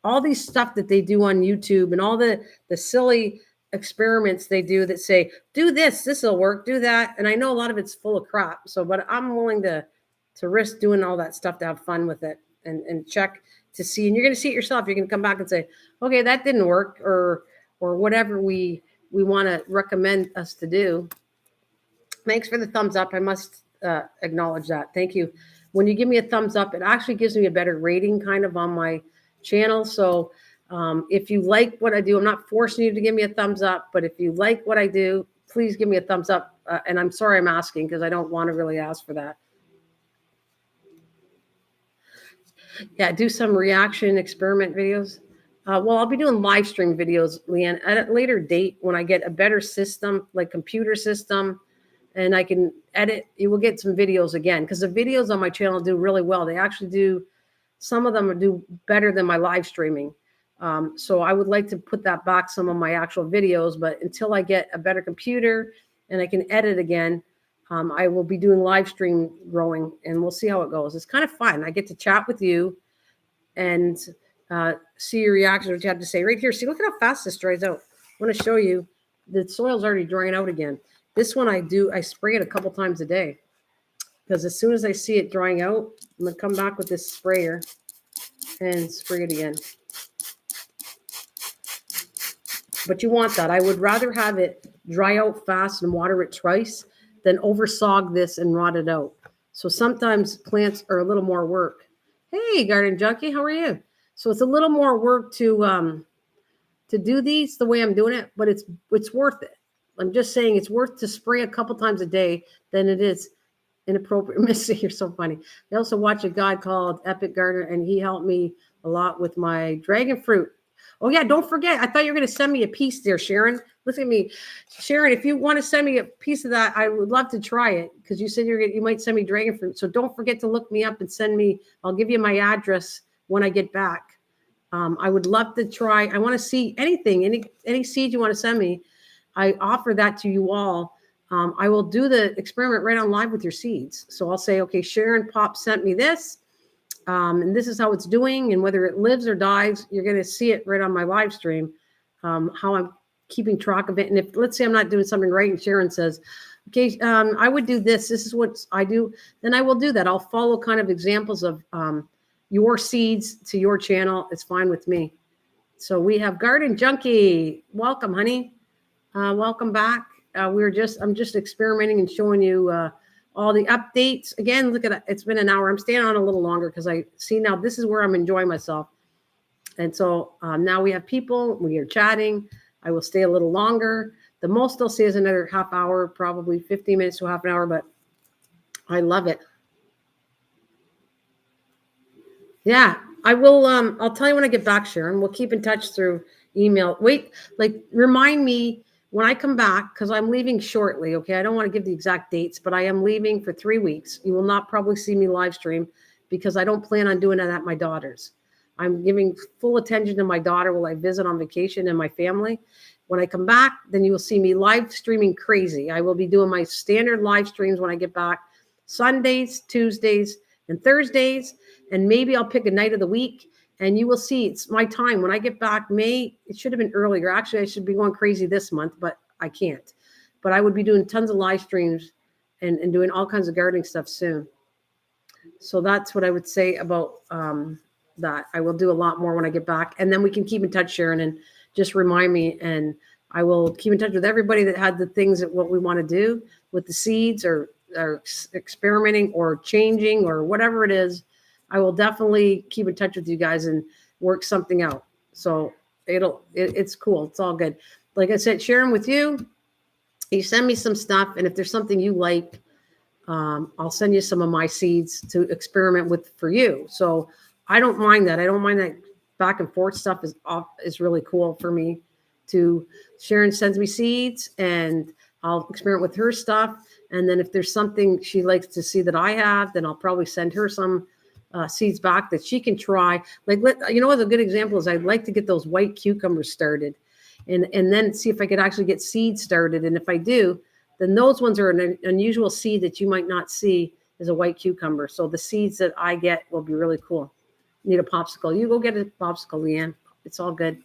all these stuff that they do on YouTube, and all the silly experiments they do that say, do this will work, do that. And I know a lot of it's full of crap. So, but I'm willing to risk doing all that stuff to have fun with it and check to see. And you're going to see it yourself. You can come back and say, okay, that didn't work, or whatever we want to recommend us to do. Thanks for the thumbs up. I must acknowledge that. Thank you. When you give me a thumbs up, it actually gives me a better rating kind of on my channel. So if you like what I do, I'm not forcing you to give me a thumbs up, but if you like what I do, please give me a thumbs up. And I'm sorry I'm asking, because I don't want to really ask for that. Yeah, do some reaction experiment videos. Well, I'll be doing live stream videos, Leanne, at a later date when I get a better system, like computer system, and I can edit. You will get some videos again, because the videos on my channel do really well. They actually do, some of them do better than my live streaming. So I would like to put that back, some of my actual videos, but until I get a better computer and I can edit again, I will be doing live stream growing, and we'll see how it goes. It's kind of fun. I get to chat with you and see your reactions, what you have to say right here. See, look at how fast this dries out. I want to show you the soil's already drying out again. This one I spray it a couple times a day, because as soon as I see it drying out, I'm going to come back with this sprayer and spray it again. But you want that. I would rather have it dry out fast and water it twice than oversog this and rot it out. So sometimes plants are a little more work. Hey, Garden Junkie, how are you? So it's a little more work to do these the way I'm doing it, but it's worth it. I'm just saying it's worth to spray a couple times a day than it is inappropriate. Missy, you're so funny. I also watch a guy called Epic Gardener, and he helped me a lot with my dragon fruit. Oh yeah, don't forget. I thought you were going to send me a piece there, Sharon. Listen to me, Sharon. If you want to send me a piece of that, I would love to try it, because you said you might send me dragon fruit. So don't forget to look me up and send me. I'll give you my address when I get back. I would love to try. I want to see anything, any seeds you want to send me. I offer that to you all. I will do the experiment right on live with your seeds. So I'll say, okay, Sharon Pop sent me this, and this is how it's doing. And whether it lives or dies, you're going to see it right on my live stream, how I'm keeping track of it. And if, let's say I'm not doing something right and Sharon says, okay, I would do this. This is what I do. Then I will do that. I'll follow kind of examples of your seeds to your channel. It's fine with me. So we have Garden Junkie. Welcome, honey. Welcome back. I'm just experimenting and showing you all the updates. Again, look at it. It's been an hour. I'm staying on a little longer because I see now this is where I'm enjoying myself. And so now we have people. We are chatting. I will stay a little longer. The most I'll say is another half hour, probably 15 minutes to half an hour, but I love it. Yeah, I will. I'll tell you when I get back, Sharon. We'll keep in touch through email. Wait, remind me when I come back, because I'm leaving shortly. Okay, I don't want to give the exact dates, but I am leaving for 3 weeks. You will not probably see me live stream because I don't plan on doing that at my daughter's. I'm giving full attention to my daughter while I visit on vacation and my family. When I come back, then you will see me live streaming crazy. I will be doing my standard live streams when I get back, Sundays, Tuesdays, and Thursdays. And maybe I'll pick a night of the week and you will see it's my time. When I get back May, it should have been earlier. Actually, I should be going crazy this month, but I can't. But I would be doing tons of live streams and doing all kinds of gardening stuff soon. So that's what I would say about that. I will do a lot more when I get back. And then we can keep in touch, Sharon, and just remind me. And I will keep in touch with everybody that had the things that what we want to do with the seeds or experimenting or changing or whatever it is. I will definitely keep in touch with you guys and work something out. So it's cool. It's all good. Like I said, sharing with you, you send me some stuff. And if there's something you like, I'll send you some of my seeds to experiment with for you. So I don't mind that. I don't mind that back and forth stuff is really cool for me to Sharon sends me seeds and I'll experiment with her stuff. And then if there's something she likes to see that I have, then I'll probably send her some seeds back that she can try. You know what a good example is? I'd like to get those white cucumbers started and then see if I could actually get seeds started. And if I do, then those ones are an unusual seed that you might not see as a white cucumber. So the seeds that I get will be really cool. Need a popsicle. You go get a popsicle, Leanne. It's all good.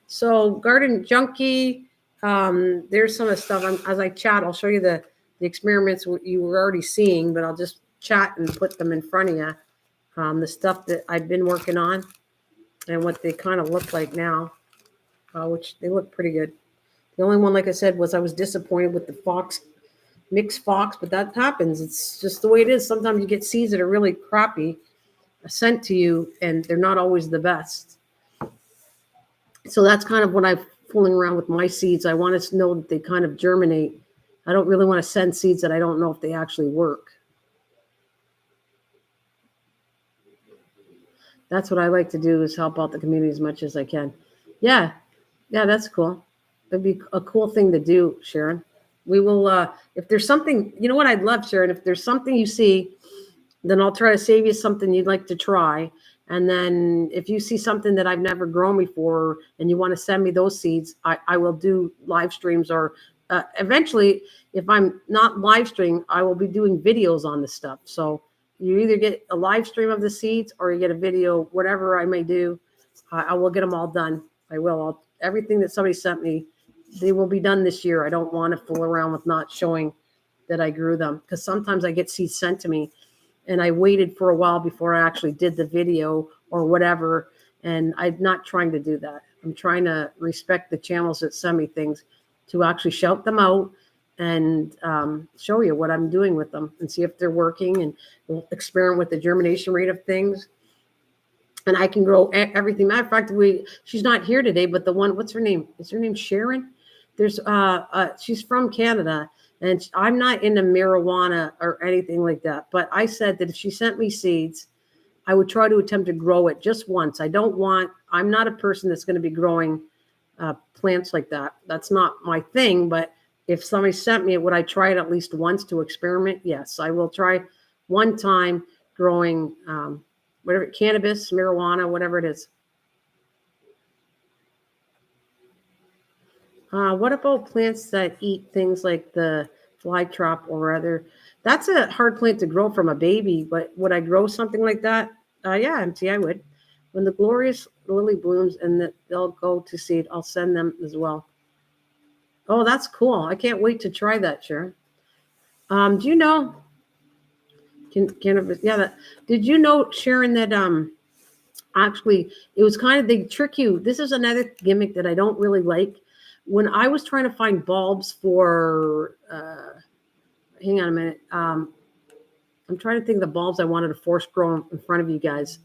So Garden Junkie, there's some of the stuff. As I chat, I'll show you the experiments you were already seeing, but I'll just chat and put them in front of you. The stuff that I've been working on and what they kind of look like now, which they look pretty good. The only one, like I said, was I was disappointed with the mixed fox, but that happens. It's just the way it is. Sometimes you get seeds that are really crappy sent to you, and they're not always the best. So that's kind of what I'm fooling around with my seeds. I want to know that they kind of germinate. I don't really want to send seeds that I don't know if they actually work. That's what I like to do is help out the community as much as I can. Yeah, that's cool. It'd be a cool thing to do, Sharon. We will, if there's something, you know what I'd love, Sharon, if there's something you see, then I'll try to save you something you'd like to try. And then if you see something that I've never grown before and you want to send me those seeds, I will do live streams or eventually, if I'm not live streaming, I will be doing videos on this stuff. So you either get a live stream of the seeds or you get a video, whatever I may do. I will get them all done. I will. Everything that somebody sent me, they will be done this year. I don't want to fool around with not showing that I grew them because sometimes I get seeds sent to me and I waited for a while before I actually did the video or whatever. And I'm not trying to do that. I'm trying to respect the channels that send me things to actually shout them out and show you what I'm doing with them and see if they're working, and we'll experiment with the germination rate of things. And I can grow everything. Matter of fact, she's not here today, but the one, what's her name? Is her name Sharon? There's she's from Canada, and I'm not into marijuana or anything like that. But I said that if she sent me seeds, I would try to attempt to grow it just once. I'm not a person that's going to be growing plants like that. That's not my thing, but if somebody sent me it, would I try it at least once to experiment? Yes, I will try one time growing whatever, cannabis, marijuana, whatever it is. What about plants that eat things like the flytrap or other? That's a hard plant to grow from a baby, but would I grow something like that? Yeah, MT, I would. When the glorious lily blooms and they'll go to seed, I'll send them as well. Oh, that's cool. I can't wait to try that, Sharon. Do you know? Cannabis? Yeah. Did you know, Sharon, that actually it was kind of they trick you. This is another gimmick that I don't really like. When I was trying to find bulbs for, hang on a minute. I'm trying to think of the bulbs I wanted to force grow in front of you guys.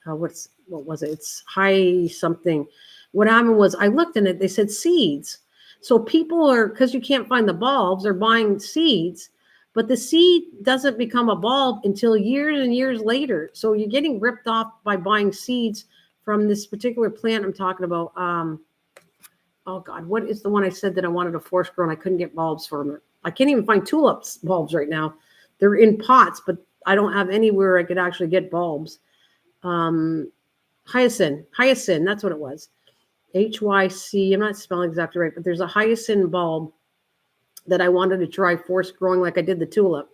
What was it? It's high something. What happened was I looked in it. They said seeds. So people are, because you can't find the bulbs, they're buying seeds, but the seed doesn't become a bulb until years and years later. So you're getting ripped off by buying seeds from this particular plant I'm talking about. Oh God, what is the one I said that I wanted to force grow and I couldn't get bulbs from it? I can't even find tulips bulbs right now. They're in pots, but I don't have anywhere I could actually get bulbs. Hyacinth, that's what it was. HYC, I'm not spelling exactly right, but there's a hyacinth bulb that I wanted to try force growing like I did the tulip.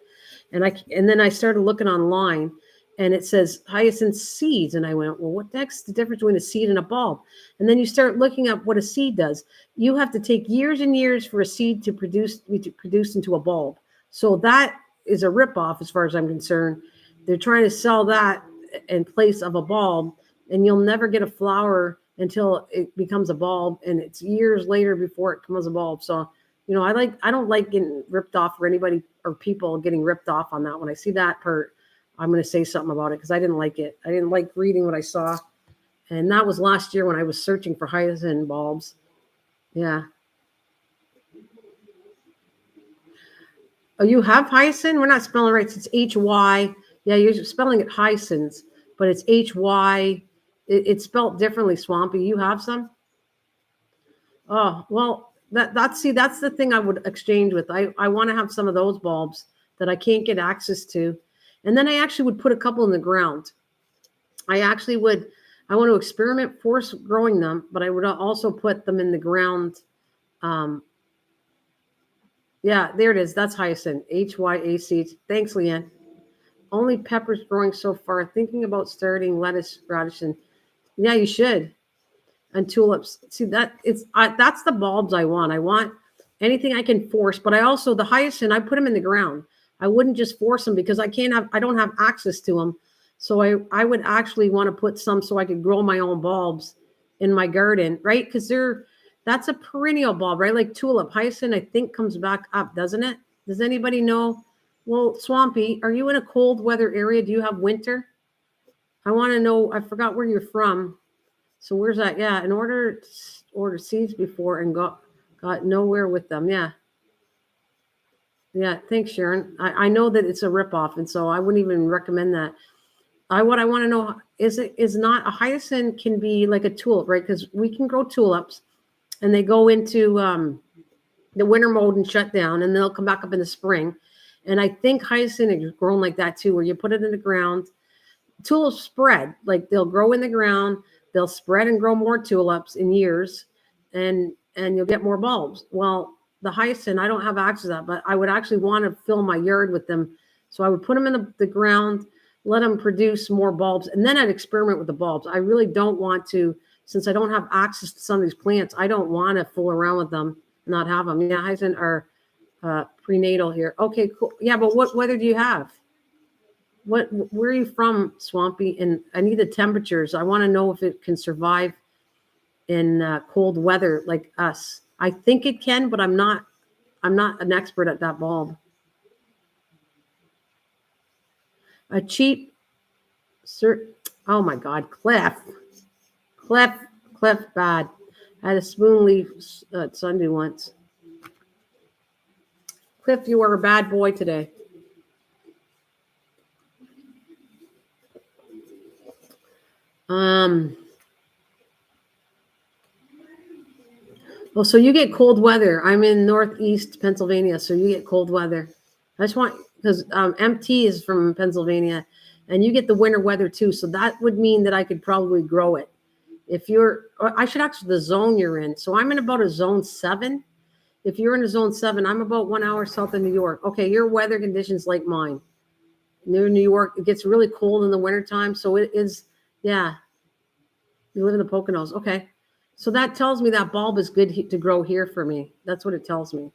And then I started looking online and it says hyacinth seeds. And I went, well, what the heck's the difference between a seed and a bulb? And then you start looking up what a seed does. You have to take years and years for a seed to produce into a bulb. So that is a ripoff as far as I'm concerned. They're trying to sell that in place of a bulb, and you'll never get a flower until it becomes a bulb, and it's years later before it becomes a bulb. So, I don't like getting ripped off, or anybody or people getting ripped off on that. When I see that part, I'm going to say something about it because I didn't like it. I didn't like reading what I saw, and that was last year when I was searching for hyacinth bulbs. Yeah. Oh, you have hyacinth? We're not spelling right. It's Hy. Yeah, you're spelling it hyacinths, but it's Hy. It's spelled differently, Swampy. You have some? Oh, well, that's the thing I would exchange with. I want to have some of those bulbs that I can't get access to. And then I actually would put a couple in the ground. I want to experiment force growing them, but I would also put them in the ground. Yeah, there it is. That's hyacinth. HYAC. Thanks, Leanne. Only peppers growing so far. Thinking about starting lettuce, radish, and yeah, you should. And tulips. See that's the bulbs I want. I want anything I can force, but the hyacinth, I put them in the ground. I wouldn't just force them because I don't have access to them. So I would actually want to put some so I could grow my own bulbs in my garden, right? Because that's a perennial bulb, right? Like tulip. Hyacinth, I think, comes back up, doesn't it? Does anybody know? Well, Swampy, are you in a cold weather area? Do you have winter? I want to know. I forgot where you're from. So where's that? Yeah, in order to order seeds before and got nowhere with them. Yeah. Yeah, thanks, Sharon. I know that it's a ripoff, and so I wouldn't even recommend that. What I want to know is not a hyacinth can be like a tulip, right? Because we can grow tulips, and they go into the winter mode and shut down, and they'll come back up in the spring. And I think hyacinth is grown like that too, where you put it in the ground. Tulips spread, like they'll grow in the ground, they'll spread and grow more tulips in years, and you'll get more bulbs. Well, the hyacinth, I don't have access to that, but I would actually want to fill my yard with them. So I would put them in the ground, let them produce more bulbs, and then I'd experiment with the bulbs. I really don't want to, since I don't have access to some of these plants, I don't want to fool around with them, not have them. Yeah, hyacinth are prenatal here. Okay, cool. Yeah, but what weather do you have? Where are you from, Swampy? And I need the temperatures. I want to know if it can survive in cold weather like us. I think it can, but I'm not an expert at that bulb. A cheap, oh my God, Cliff, bad. I had a spoon leaf sundae once. Cliff, you are a bad boy today. Well, so you get cold weather. I'm in Northeast Pennsylvania, so you get cold weather. I just want, because MT is from Pennsylvania, and you get the winter weather too. So that would mean that I could probably grow it. If you're, I should actually the zone you're in. So I'm in about a zone 7. If you're in a zone 7, I'm about 1 hour south of New York. Okay, your weather conditions like mine. Near New York, it gets really cold in the wintertime. So it is, yeah. You live in the Poconos. Okay. So that tells me that bulb is good to grow here for me. That's what it tells me.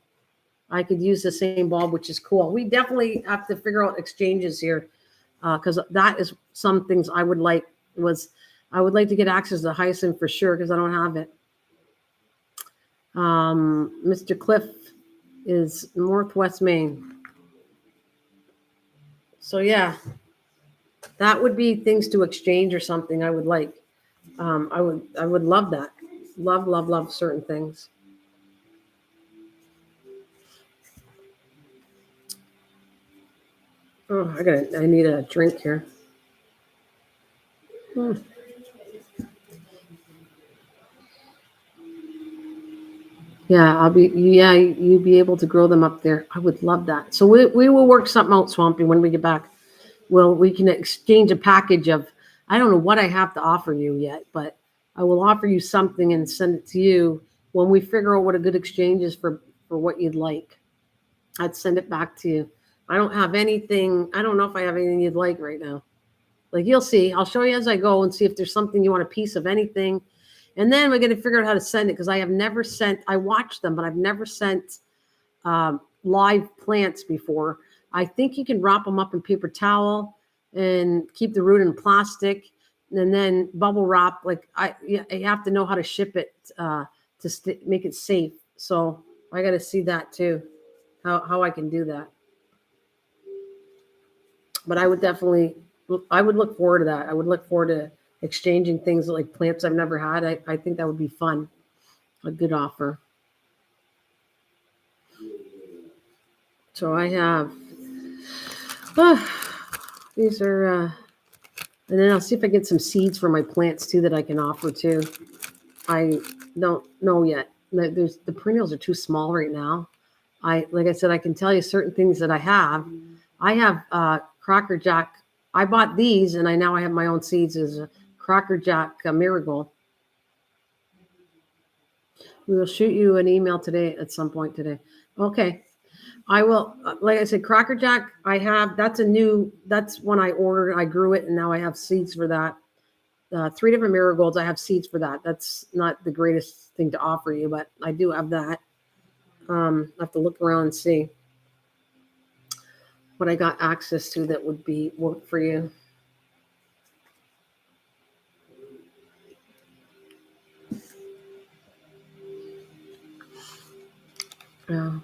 I could use the same bulb, which is cool. We definitely have to figure out exchanges here because that is some things I would like I would like to get access to hyacinth for sure because I don't have it. Mr. Cliff is Northwest Maine. So yeah, that would be things to exchange or something I would like. I would love that. Love certain things. Oh, I need a drink here. Yeah, you'd be able to grow them up there. I would love that. So we will work something out, Swampy, when we get back. Well, we can exchange a package of, I don't know what I have to offer you yet, but I will offer you something and send it to you when we figure out what a good exchange is for what you'd like. I'd send it back to you. I don't have anything. I don't know if I have anything you'd like right now. Like you'll see. I'll show you as I go and see if there's something you want a piece of anything. And then we're going to figure out how to send it because I have never sent, I watched them, but I've never sent live plants before. I think you can wrap them up in paper towel and keep the root in plastic and then bubble wrap. Like you have to know how to ship it to make it safe. So I got to see that too, how I can do that. But I would look forward to that. I would look forward to exchanging things like plants I've never had. I think that would be fun. A good offer. So I have, these are, and then I'll see if I get some seeds for my plants too that I can offer too. I don't know yet. The perennials are too small right now. Like I said, I can tell you certain things that I have. I have Cracker Jack. I bought these, and I have my own seeds as a Cracker Jack marigold. We will shoot you an email today at some point today. Okay. I will, like I said, Cracker Jack, that's one I ordered. I grew it, and now I have seeds for that. 3 different marigolds, I have seeds for that. That's not the greatest thing to offer you, but I do have that. I have to look around and see what I got access to that would work for you. Yeah.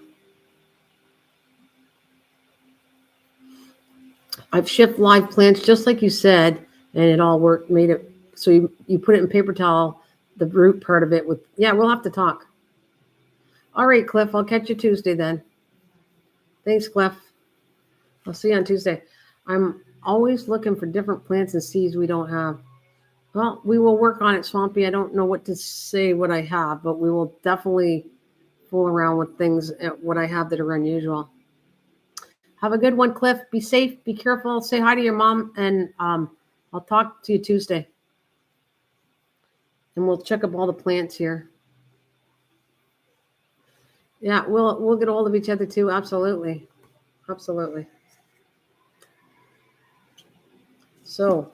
I've shipped live plants just like you said, and it all worked, made it so you put it in paper towel, the root part of it we'll have to talk. All right, Cliff, I'll catch you Tuesday then. Thanks, Cliff. I'll see you on Tuesday. I'm always looking for different plants and seeds we don't have. Well, we will work on it, Swampy. I don't know what to say what I have, but we will definitely fool around with things, what I have that are unusual. Have a good one, Cliff. Be safe. Be careful. Say hi to your mom, and I'll talk to you Tuesday. And we'll check up all the plants here. Yeah, we'll get a hold of each other too. Absolutely. So,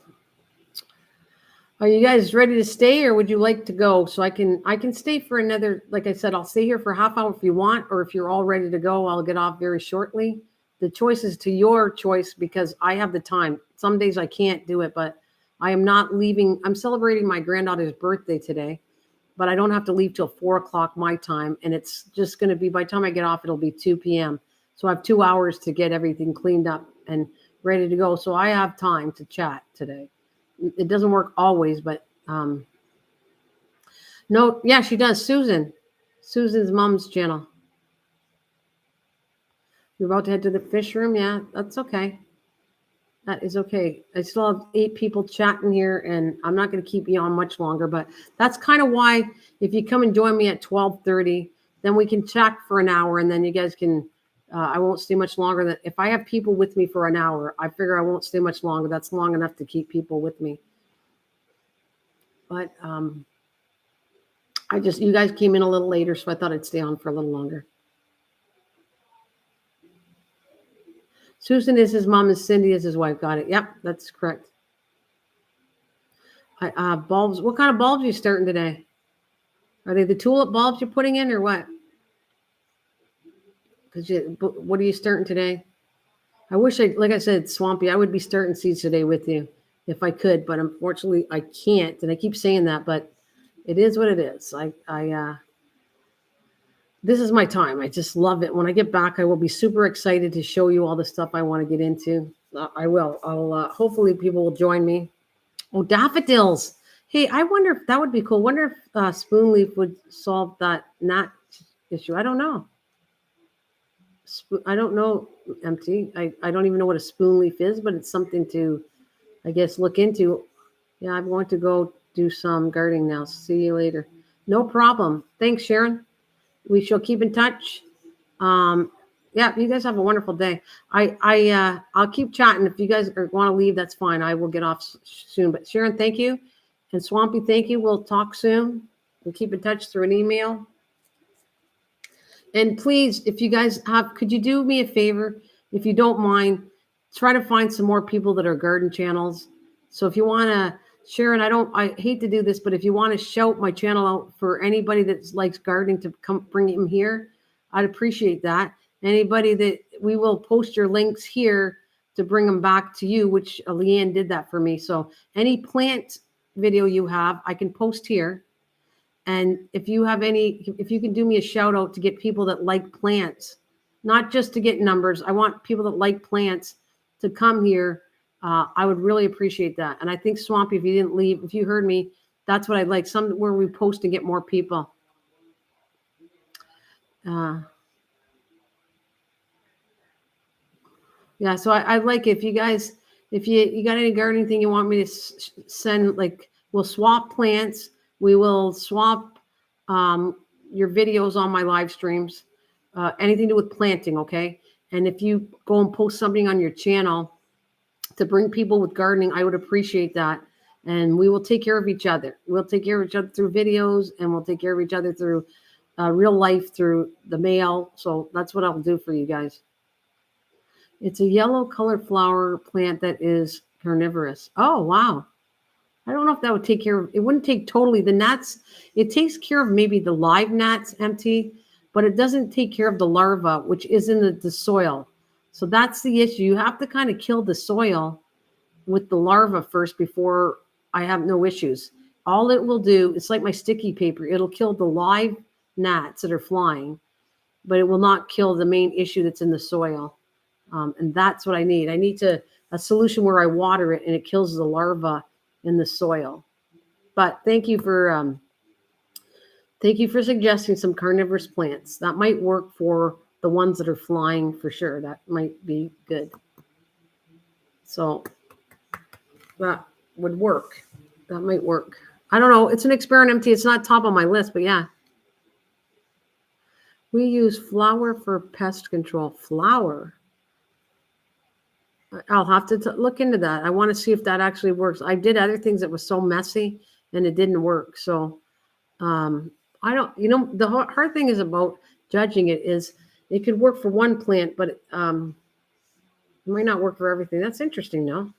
are you guys ready to stay, or would you like to go? So I can stay for another. Like I said, I'll stay here for a half hour if you want, or if you're all ready to go, I'll get off very shortly. The choice is to your choice because I have the time. Some days I can't do it, but I am not leaving. I'm celebrating my granddaughter's birthday today, but I don't have to leave till 4:00 my time. And it's just going to be, by the time I get off, it'll be 2 p.m. So I have 2 hours to get everything cleaned up and ready to go. So I have time to chat today. It doesn't work always, but no, yeah, she does. Susan's mom's channel. You're about to head to the fish room? Yeah, that's okay. That is okay. I still have 8 people chatting here, and I'm not going to keep you on much longer, but that's kind of why if you come and join me at 12:30, then we can chat for an hour, and then you guys can, I won't stay much longer. If I have people with me for an hour, I figure I won't stay much longer. That's long enough to keep people with me. But you guys came in a little later, so I thought I'd stay on for a little longer. Susan is his mom, and Cindy is his wife. Got it. Yep, that's correct. Bulbs. What kind of bulbs are you starting today? Are they the tulip bulbs you're putting in, or what? What are you starting today? I wish like I said, Swampy, I would be starting seeds today with you if I could, but unfortunately I can't. And I keep saying that, but it is what it is. This is my time. I just love it. When I get back, I will be super excited to show you all the stuff I want to get into. I will. I'll hopefully people will join me. Oh, daffodils. Hey, I wonder if that would be cool. Wonder if spoon leaf would solve that gnat issue. I don't know. I don't know, MT. I don't even know what a spoon leaf is, but it's something to, I guess, look into. Yeah, I'm going to go do some gardening now. See you later. No problem. Thanks, Sharon. We shall keep in touch. Yeah, you guys have a wonderful day. I'll keep chatting. If you guys want to leave, that's fine. I will get off soon. But Sharon, thank you. And Swampy, thank you. We'll talk soon. We'll keep in touch through an email. And please, if you guys could you do me a favor, if you don't mind, try to find some more people that are garden channels. So if you want to, Sharon, I hate to do this, but if you want to shout my channel out for anybody that likes gardening to come bring him here, I'd appreciate that. Anybody that we will post your links here to bring them back to you, which Leanne did that for me. So any plant video you have, I can post here. And if you can do me a shout out to get people that like plants, not just to get numbers. I want people that like plants to come here. I would really appreciate that. And I think Swampy, if you didn't leave, if you heard me, that's what I'd like. Somewhere we post to get more people. Yeah, so I'd like if you guys, if you got any gardening thing you want me to send, like we'll swap plants. We will swap your videos on my live streams, anything to do with planting, okay? And if you go and post something on your channel to bring people with gardening, I would appreciate that. And we will take care of each other. We'll take care of each other through videos, and we'll take care of each other through real life, through the mail. So that's what I'll do for you guys. It's a yellow colored flower plant that is carnivorous. Oh, wow. I don't know if that would take care of, it wouldn't take totally the gnats. It takes care of maybe the live gnats, MT, but it doesn't take care of the larva, which is in the soil. So that's the issue. You have to kind of kill the soil with the larva first before I have no issues. All it will do, it's like my sticky paper. It'll kill the live gnats that are flying, but it will not kill the main issue that's in the soil. And that's what I need. I need a solution where I water it and it kills the larva in the soil. But thank you for suggesting some carnivorous plants. That might work for the ones that are flying for sure. That might be good. So that would work. That might work. I don't know. It's an experiment, MT. It's not top on my list, but yeah. We use flour for pest control. Flour. I'll have to look into that. I want to see if that actually works. I did other things that was so messy and it didn't work. So I don't, the hard thing is about judging it is it could work for one plant, but it might not work for everything. That's interesting, no?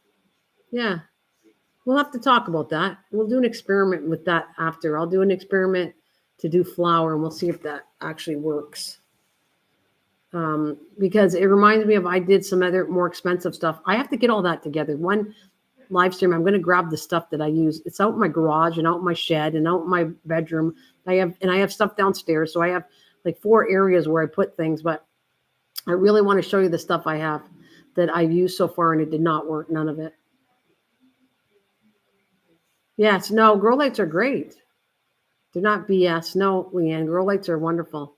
Yeah. We'll have to talk about that. We'll do an experiment with that after. I'll do an experiment to do flour and we'll see if that actually works. Because it reminds me of I did some other more expensive stuff. I have to get all that together. One live stream, I'm going to grab the stuff that I use. It's out in my garage and out in my shed and out in my bedroom. I have stuff downstairs. So I have like 4 areas where I put things, but I really want to show you the stuff I have that I've used so far and it did not work. None of it. Yes, no, grow lights are great. Do not BS. No, Leanne, grow lights are wonderful.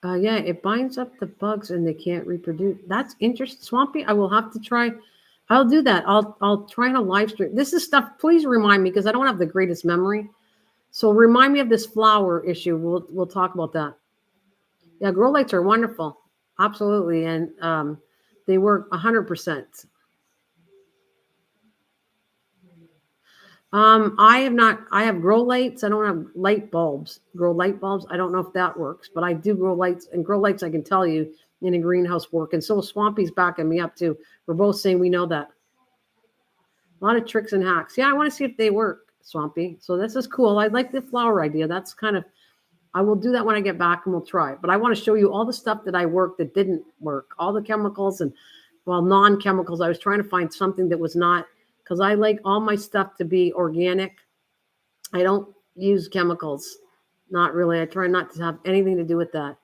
Yeah, it binds up the bugs and they can't reproduce. That's interesting. Swampy, I will have to try. I'll do that. I'll try on a live stream. This is stuff, please remind me because I don't have the greatest memory. So remind me of this flower issue. We'll talk about that. Yeah, grow lights are wonderful. Absolutely. And they work 100%. I have not, I have grow lights. I don't have light bulbs, grow light bulbs. I don't know if that works, but I do grow lights, and grow lights, I can tell you, in a greenhouse work. And so Swampy's backing me up too. We're both saying we know that. A lot of tricks and hacks. Yeah, I want to see if they work, Swampy. So this is cool. I like the flower idea. That's kind of, I will do that when I get back and we'll try it. But I want to show you all the stuff that I worked that didn't work, all the chemicals and, well, non-chemicals. I was trying to find something that was not, because I like all my stuff to be organic. I don't use chemicals. Not really. I try not to have anything to do with that.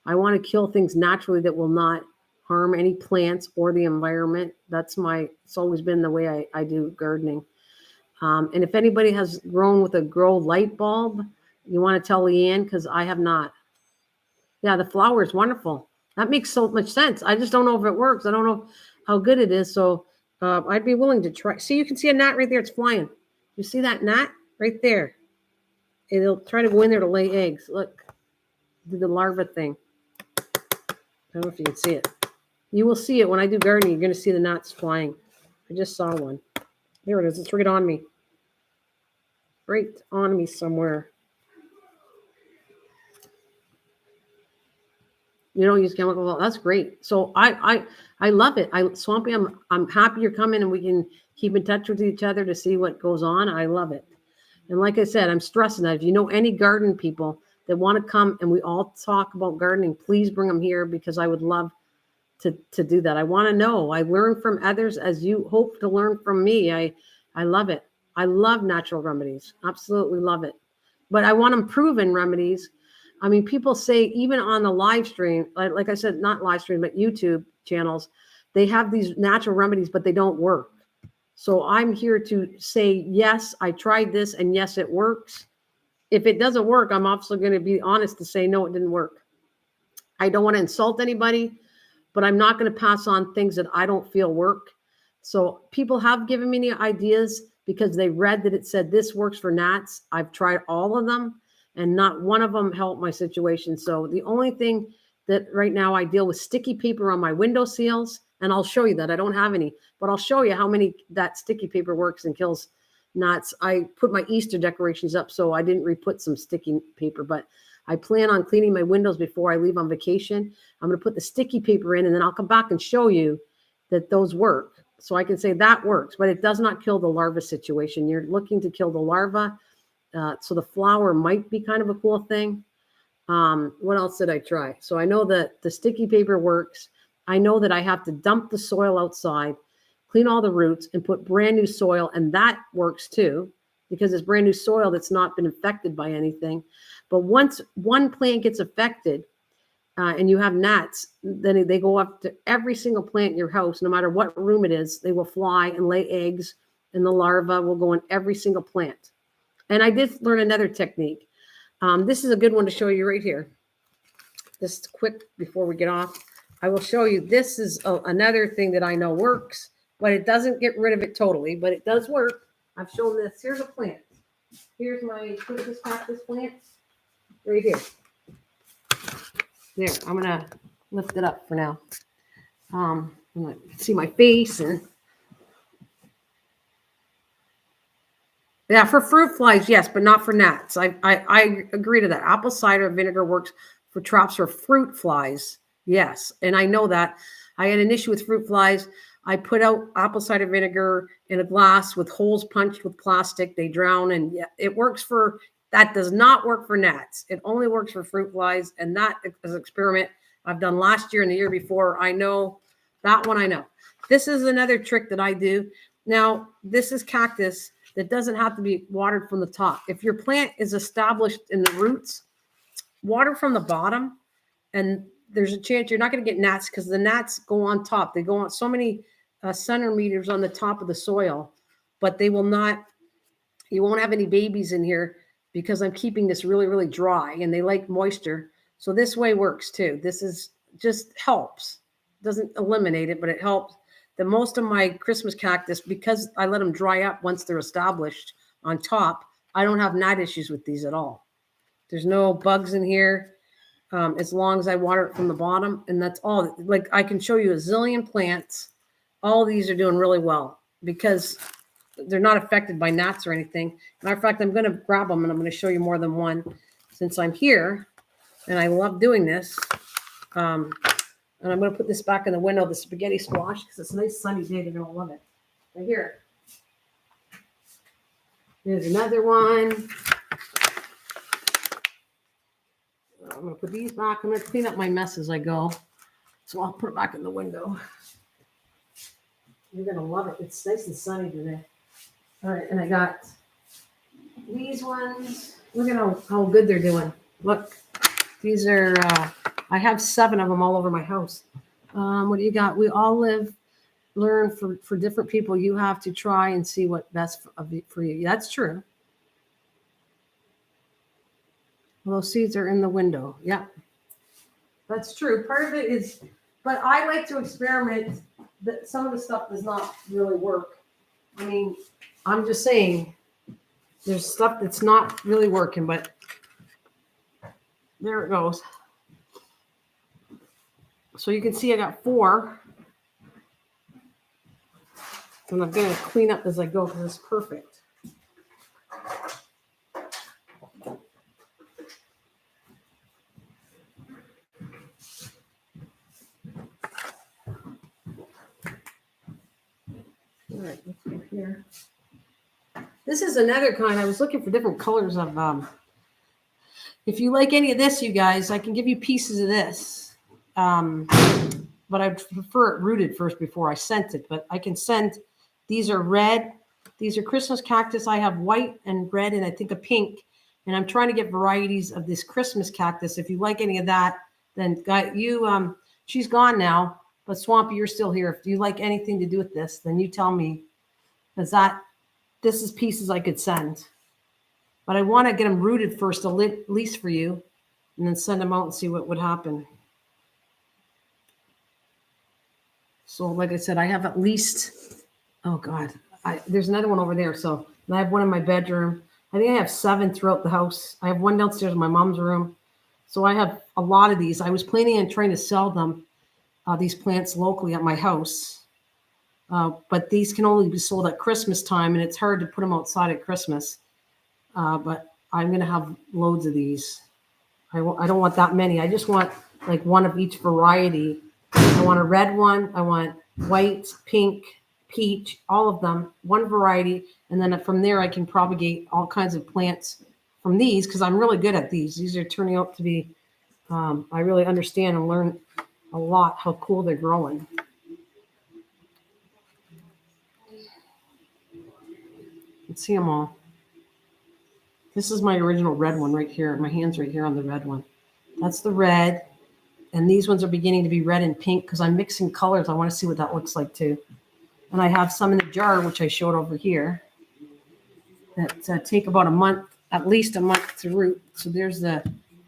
I want to kill things naturally that will not harm any plants or the environment. It's always been the way I do gardening. And if anybody has grown with a grow light bulb, you want to tell Leanne, because I have not. Yeah, the flower is wonderful. That makes so much sense. I just don't know if it works. I don't know how good it is. So I'd be willing to try. See, you can see a gnat right there. It's flying. You see that gnat right there? It'll try to go in there to lay eggs. Look, do the larva thing. I don't know if you can see it. You will see it when I do gardening. You're going to see the gnats flying. I just saw one. There it is. It's right on me. Right on me somewhere. You don't use chemicals. That's great. So I love it. Swampy, I'm happy you're coming and we can keep in touch with each other to see what goes on. I love it. And like I said, I'm stressing that if you know any garden people that want to come and we all talk about gardening, please bring them here, because I would love to do that. I want to know. I learn from others as you hope to learn from me. I love it. I love natural remedies. Absolutely love it. But I want them proven remedies. I mean, people say even on the live stream, like I said, not live stream, but YouTube channels, they have these natural remedies, but they don't work. So I'm here to say, yes, I tried this, and yes, it works. If it doesn't work, I'm also going to be honest to say, no, it didn't work. I don't want to insult anybody, but I'm not going to pass on things that I don't feel work. So people have given me ideas because they read that it said this works for gnats. I've tried all of them, and not one of them helped my situation. So the only thing that right now I deal with sticky paper on my window seals, and I'll show you that. I don't have any, but I'll show you how many that sticky paper works and kills gnats. I put my Easter decorations up, so I didn't re-put some sticky paper, but I plan on cleaning my windows before I leave on vacation. I'm going to put the sticky paper in, and then I'll come back and show you that those work. So I can say that works, but it does not kill the larva situation. You're looking to kill the larva. So the flower might be kind of a cool thing. What else did I try? So I know that the sticky paper works. I know that I have to dump the soil outside, clean all the roots, and put brand new soil. And that works too, because it's brand new soil that's not been affected by anything. But once one plant gets affected and you have gnats, then they go up to every single plant in your house, no matter what room it is. They will fly and lay eggs, and the larva will go in every single plant. And I did learn another technique. This is a good one to show you right here. Just quick before we get off. I will show you. This is another thing that I know works, but it doesn't get rid of it totally, but it does work. I've shown this. Here's a plant. Here's my Cactus plant right here. There, I'm going to lift it up for now. I'm going to see my face. And yeah, for fruit flies, yes, but not for gnats. I agree to that. Apple cider vinegar works for traps for fruit flies. Yes, and I know that. I had an issue with fruit flies. I put out apple cider vinegar in a glass with holes punched with plastic. They drown, and yeah, it works for, that does not work for gnats. It only works for fruit flies, and that is an experiment I've done last year and the year before. I know that one. I know. This is another trick that I do. Now, this is cactus that doesn't have to be watered from the top. If your plant is established in the roots, water from the bottom, and there's a chance you're not going to get gnats, because the gnats go on top. They go on so many centimeters on the top of the soil, but they will not, you won't have any babies in here because I'm keeping this really, really dry, and they like moisture. So this way works too. This is just helps. Doesn't eliminate it, but it helps. The most of my Christmas cactus, because I let them dry up once they're established on top, I don't have gnat issues with these at all. There's no bugs in here. As long as I water it from the bottom, and that's all. Like, I can show you a zillion plants. All these are doing really well because they're not affected by gnats or anything. Matter of fact, I'm going to grab them and I'm going to show you more than one since I'm here. And I love doing this. And I'm going to put this back in the window, the spaghetti squash, because it's a nice sunny day. They're going to love it. Right here. There's another one. I'm going to put these back. I'm going to clean up my mess as I go. So I'll put it back in the window. You're going to love it. It's nice and sunny today. All right, and I got these ones. Look at how good they're doing. Look, these are, I have 7 of them all over my house. What do you got? We all learn for different people. You have to try and see what best for you. That's true. Well, those seeds are in the window. Yeah, that's true. Part of it is, but I like to experiment. That some of the stuff does not really work. I mean, I'm just saying there's stuff that's not really working, but there it goes. So you can see I got 4. And I'm going to clean up as I go because it's perfect. All right, let's go here. This is another kind. I was looking for different colors of, if you like any of this, you guys, I can give you pieces of this. But I prefer it rooted first before I sent it. But I can send, these are red. These are Christmas cactus. I have white and red and I think a pink. And I'm trying to get varieties of this Christmas cactus. If you like any of that, then she's gone now. But Swampy, you're still here. If you like anything to do with this, then you tell me. Because this is pieces I could send. But I want to get them rooted first, at least for you. And then send them out and see what would happen. So like I said, I have at least, oh God, there's another one over there. So I have one in my bedroom. I think I have 7 throughout the house. I have one downstairs in my mom's room. So I have a lot of these. I was planning on trying to sell them, these plants locally at my house. But these can only be sold at Christmas time, and it's hard to put them outside at Christmas. But I'm going to have loads of these. I don't want that many. I just want like one of each variety. I want a red one. I want white, pink, peach, all of them, one variety. And then from there, I can propagate all kinds of plants from these because I'm really good at these. These are turning out to be, I really understand and learn a lot how cool they're growing. Let's see them all. This is my original red one right here. My hand's right here on the red one. That's the red. And these ones are beginning to be red and pink because I'm mixing colors. I want to see what that looks like too. And I have some in the jar, which I showed over here, that take about a month, at least a month to root. So there's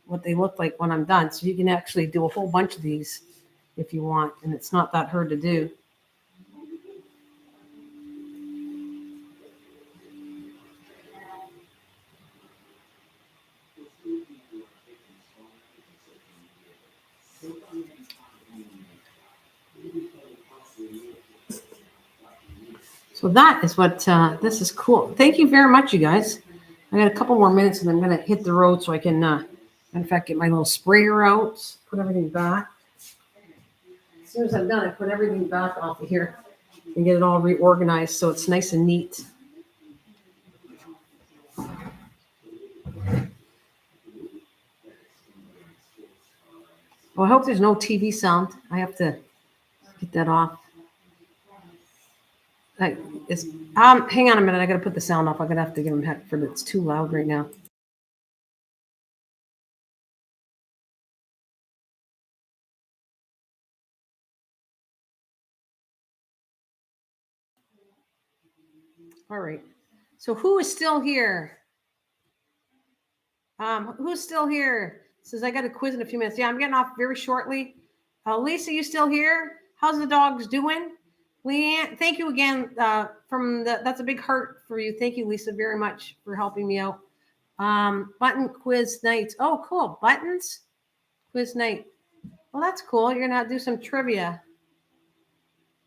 what they look like when I'm done. So you can actually do a whole bunch of these if you want. And it's not that hard to do. So that is what, this is cool. Thank you very much, you guys. I got a couple more minutes and I'm going to hit the road so I can, in fact, get my little sprayer out, put everything back. As soon as I'm done, I put everything back off of here and get it all reorganized so it's nice and neat. Well, I hope there's no TV sound. I have to get that off. Hang on a minute. I got to put the sound off. I'm going to have to give him heck for it's too loud right now. All right. So who is still here? Who's still here? Says I got a quiz in a few minutes. Yeah, I'm getting off very shortly. Lisa, you still here? How's the dogs doing? Leanne, thank you again that's a big heart for you. Thank you, Lisa, very much for helping me out. Button quiz night. Oh, cool. Buttons quiz night. Well, that's cool. You're going to do some trivia.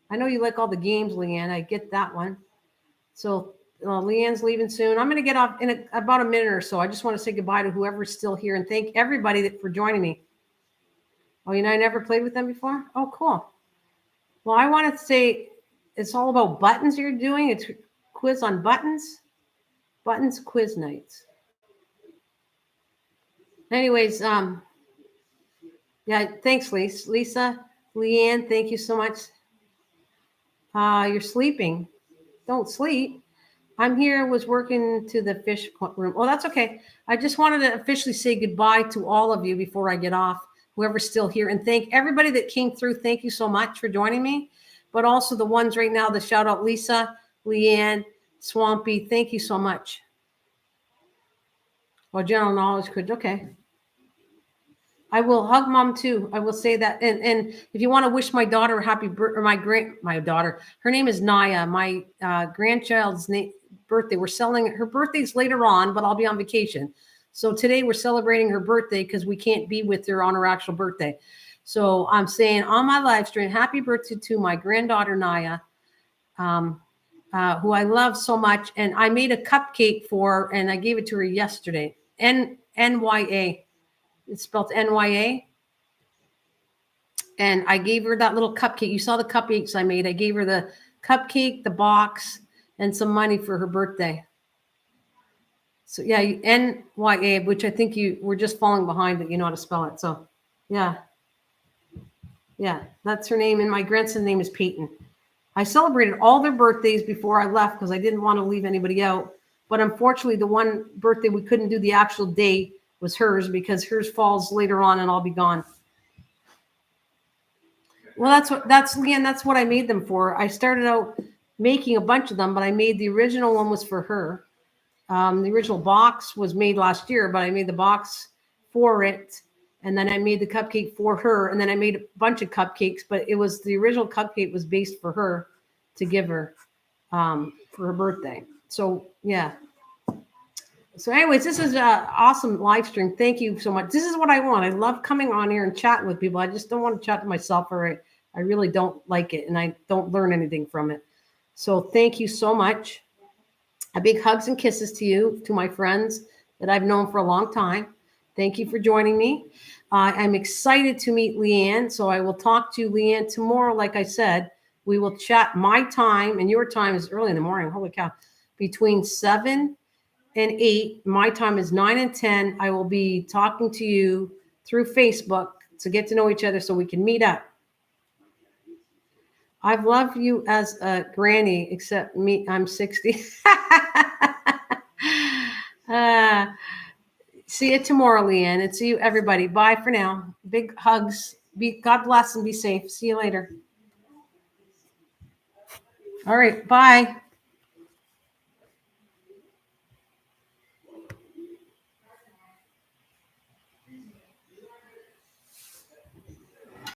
I know you like all the games, Leanne. I get that one. So Leanne's leaving soon. I'm going to get off in about a minute or so. I just want to say goodbye to whoever's still here and thank everybody for joining me. Oh, I never played with them before? Oh, cool. Well, I want to say it's all about buttons you're doing. It's quiz on buttons. Buttons quiz nights. Anyways, yeah, thanks, Lisa. Leanne, thank you so much. You're sleeping. Don't sleep. I'm here, was working to the fish room. Oh, that's okay. I just wanted to officially say goodbye to all of you before I get off, whoever's still here, and thank everybody that came through. Thank you so much for joining me, but also the ones right now, the shout out, Lisa, Leanne, Swampy. Thank you so much. Well, general knowledge could, okay. I will hug mom too. I will say that. And if you want to wish my daughter a happy birthday, or my daughter, her name is Naya, my grandchild's birthday. We're celebrating her birthday's later on, but I'll be on vacation. So today we're celebrating her birthday because we can't be with her on her actual birthday. So I'm saying on my live stream, happy birthday to my granddaughter Naya, who I love so much. And I made a cupcake for her, and I gave it to her yesterday. NYA. It's spelled NYA. And I gave her that little cupcake. You saw the cupcakes I made. I gave her the cupcake, the box, and some money for her birthday. So yeah, NYA, which I think you were just falling behind, but you know how to spell it. So yeah. Yeah, that's her name. And my grandson's name is Peyton. I celebrated all their birthdays before I left because I didn't want to leave anybody out. But unfortunately, the one birthday we couldn't do the actual day was hers because hers falls later on and I'll be gone. Well, that's what I made them for. I started out making a bunch of them, but I made the original one was for her. The original box was made last year, but I made the box for it. And then I made the cupcake for her. And then I made a bunch of cupcakes, but it was the original cupcake was based for her to give her for her birthday. So yeah. So anyways, this is an awesome live stream. Thank you so much. This is what I want. I love coming on here and chatting with people. I just don't want to chat to myself, or I really don't like it and I don't learn anything from it. So thank you so much. A big hugs and kisses to you, to my friends that I've known for a long time. Thank you for joining me. I'm excited to meet Leanne. So I will talk to Leanne tomorrow. Like I said, we will chat my time, and your time is early in the morning. Holy cow. Between 7 and 8. My time is 9 and 10. I will be talking to you through Facebook to get to know each other so we can meet up. I've loved you as a granny, except me, I'm 60. See you tomorrow, Leanne, and see you everybody. Bye for now. Big hugs. God bless and be safe. See you later. All right. Bye.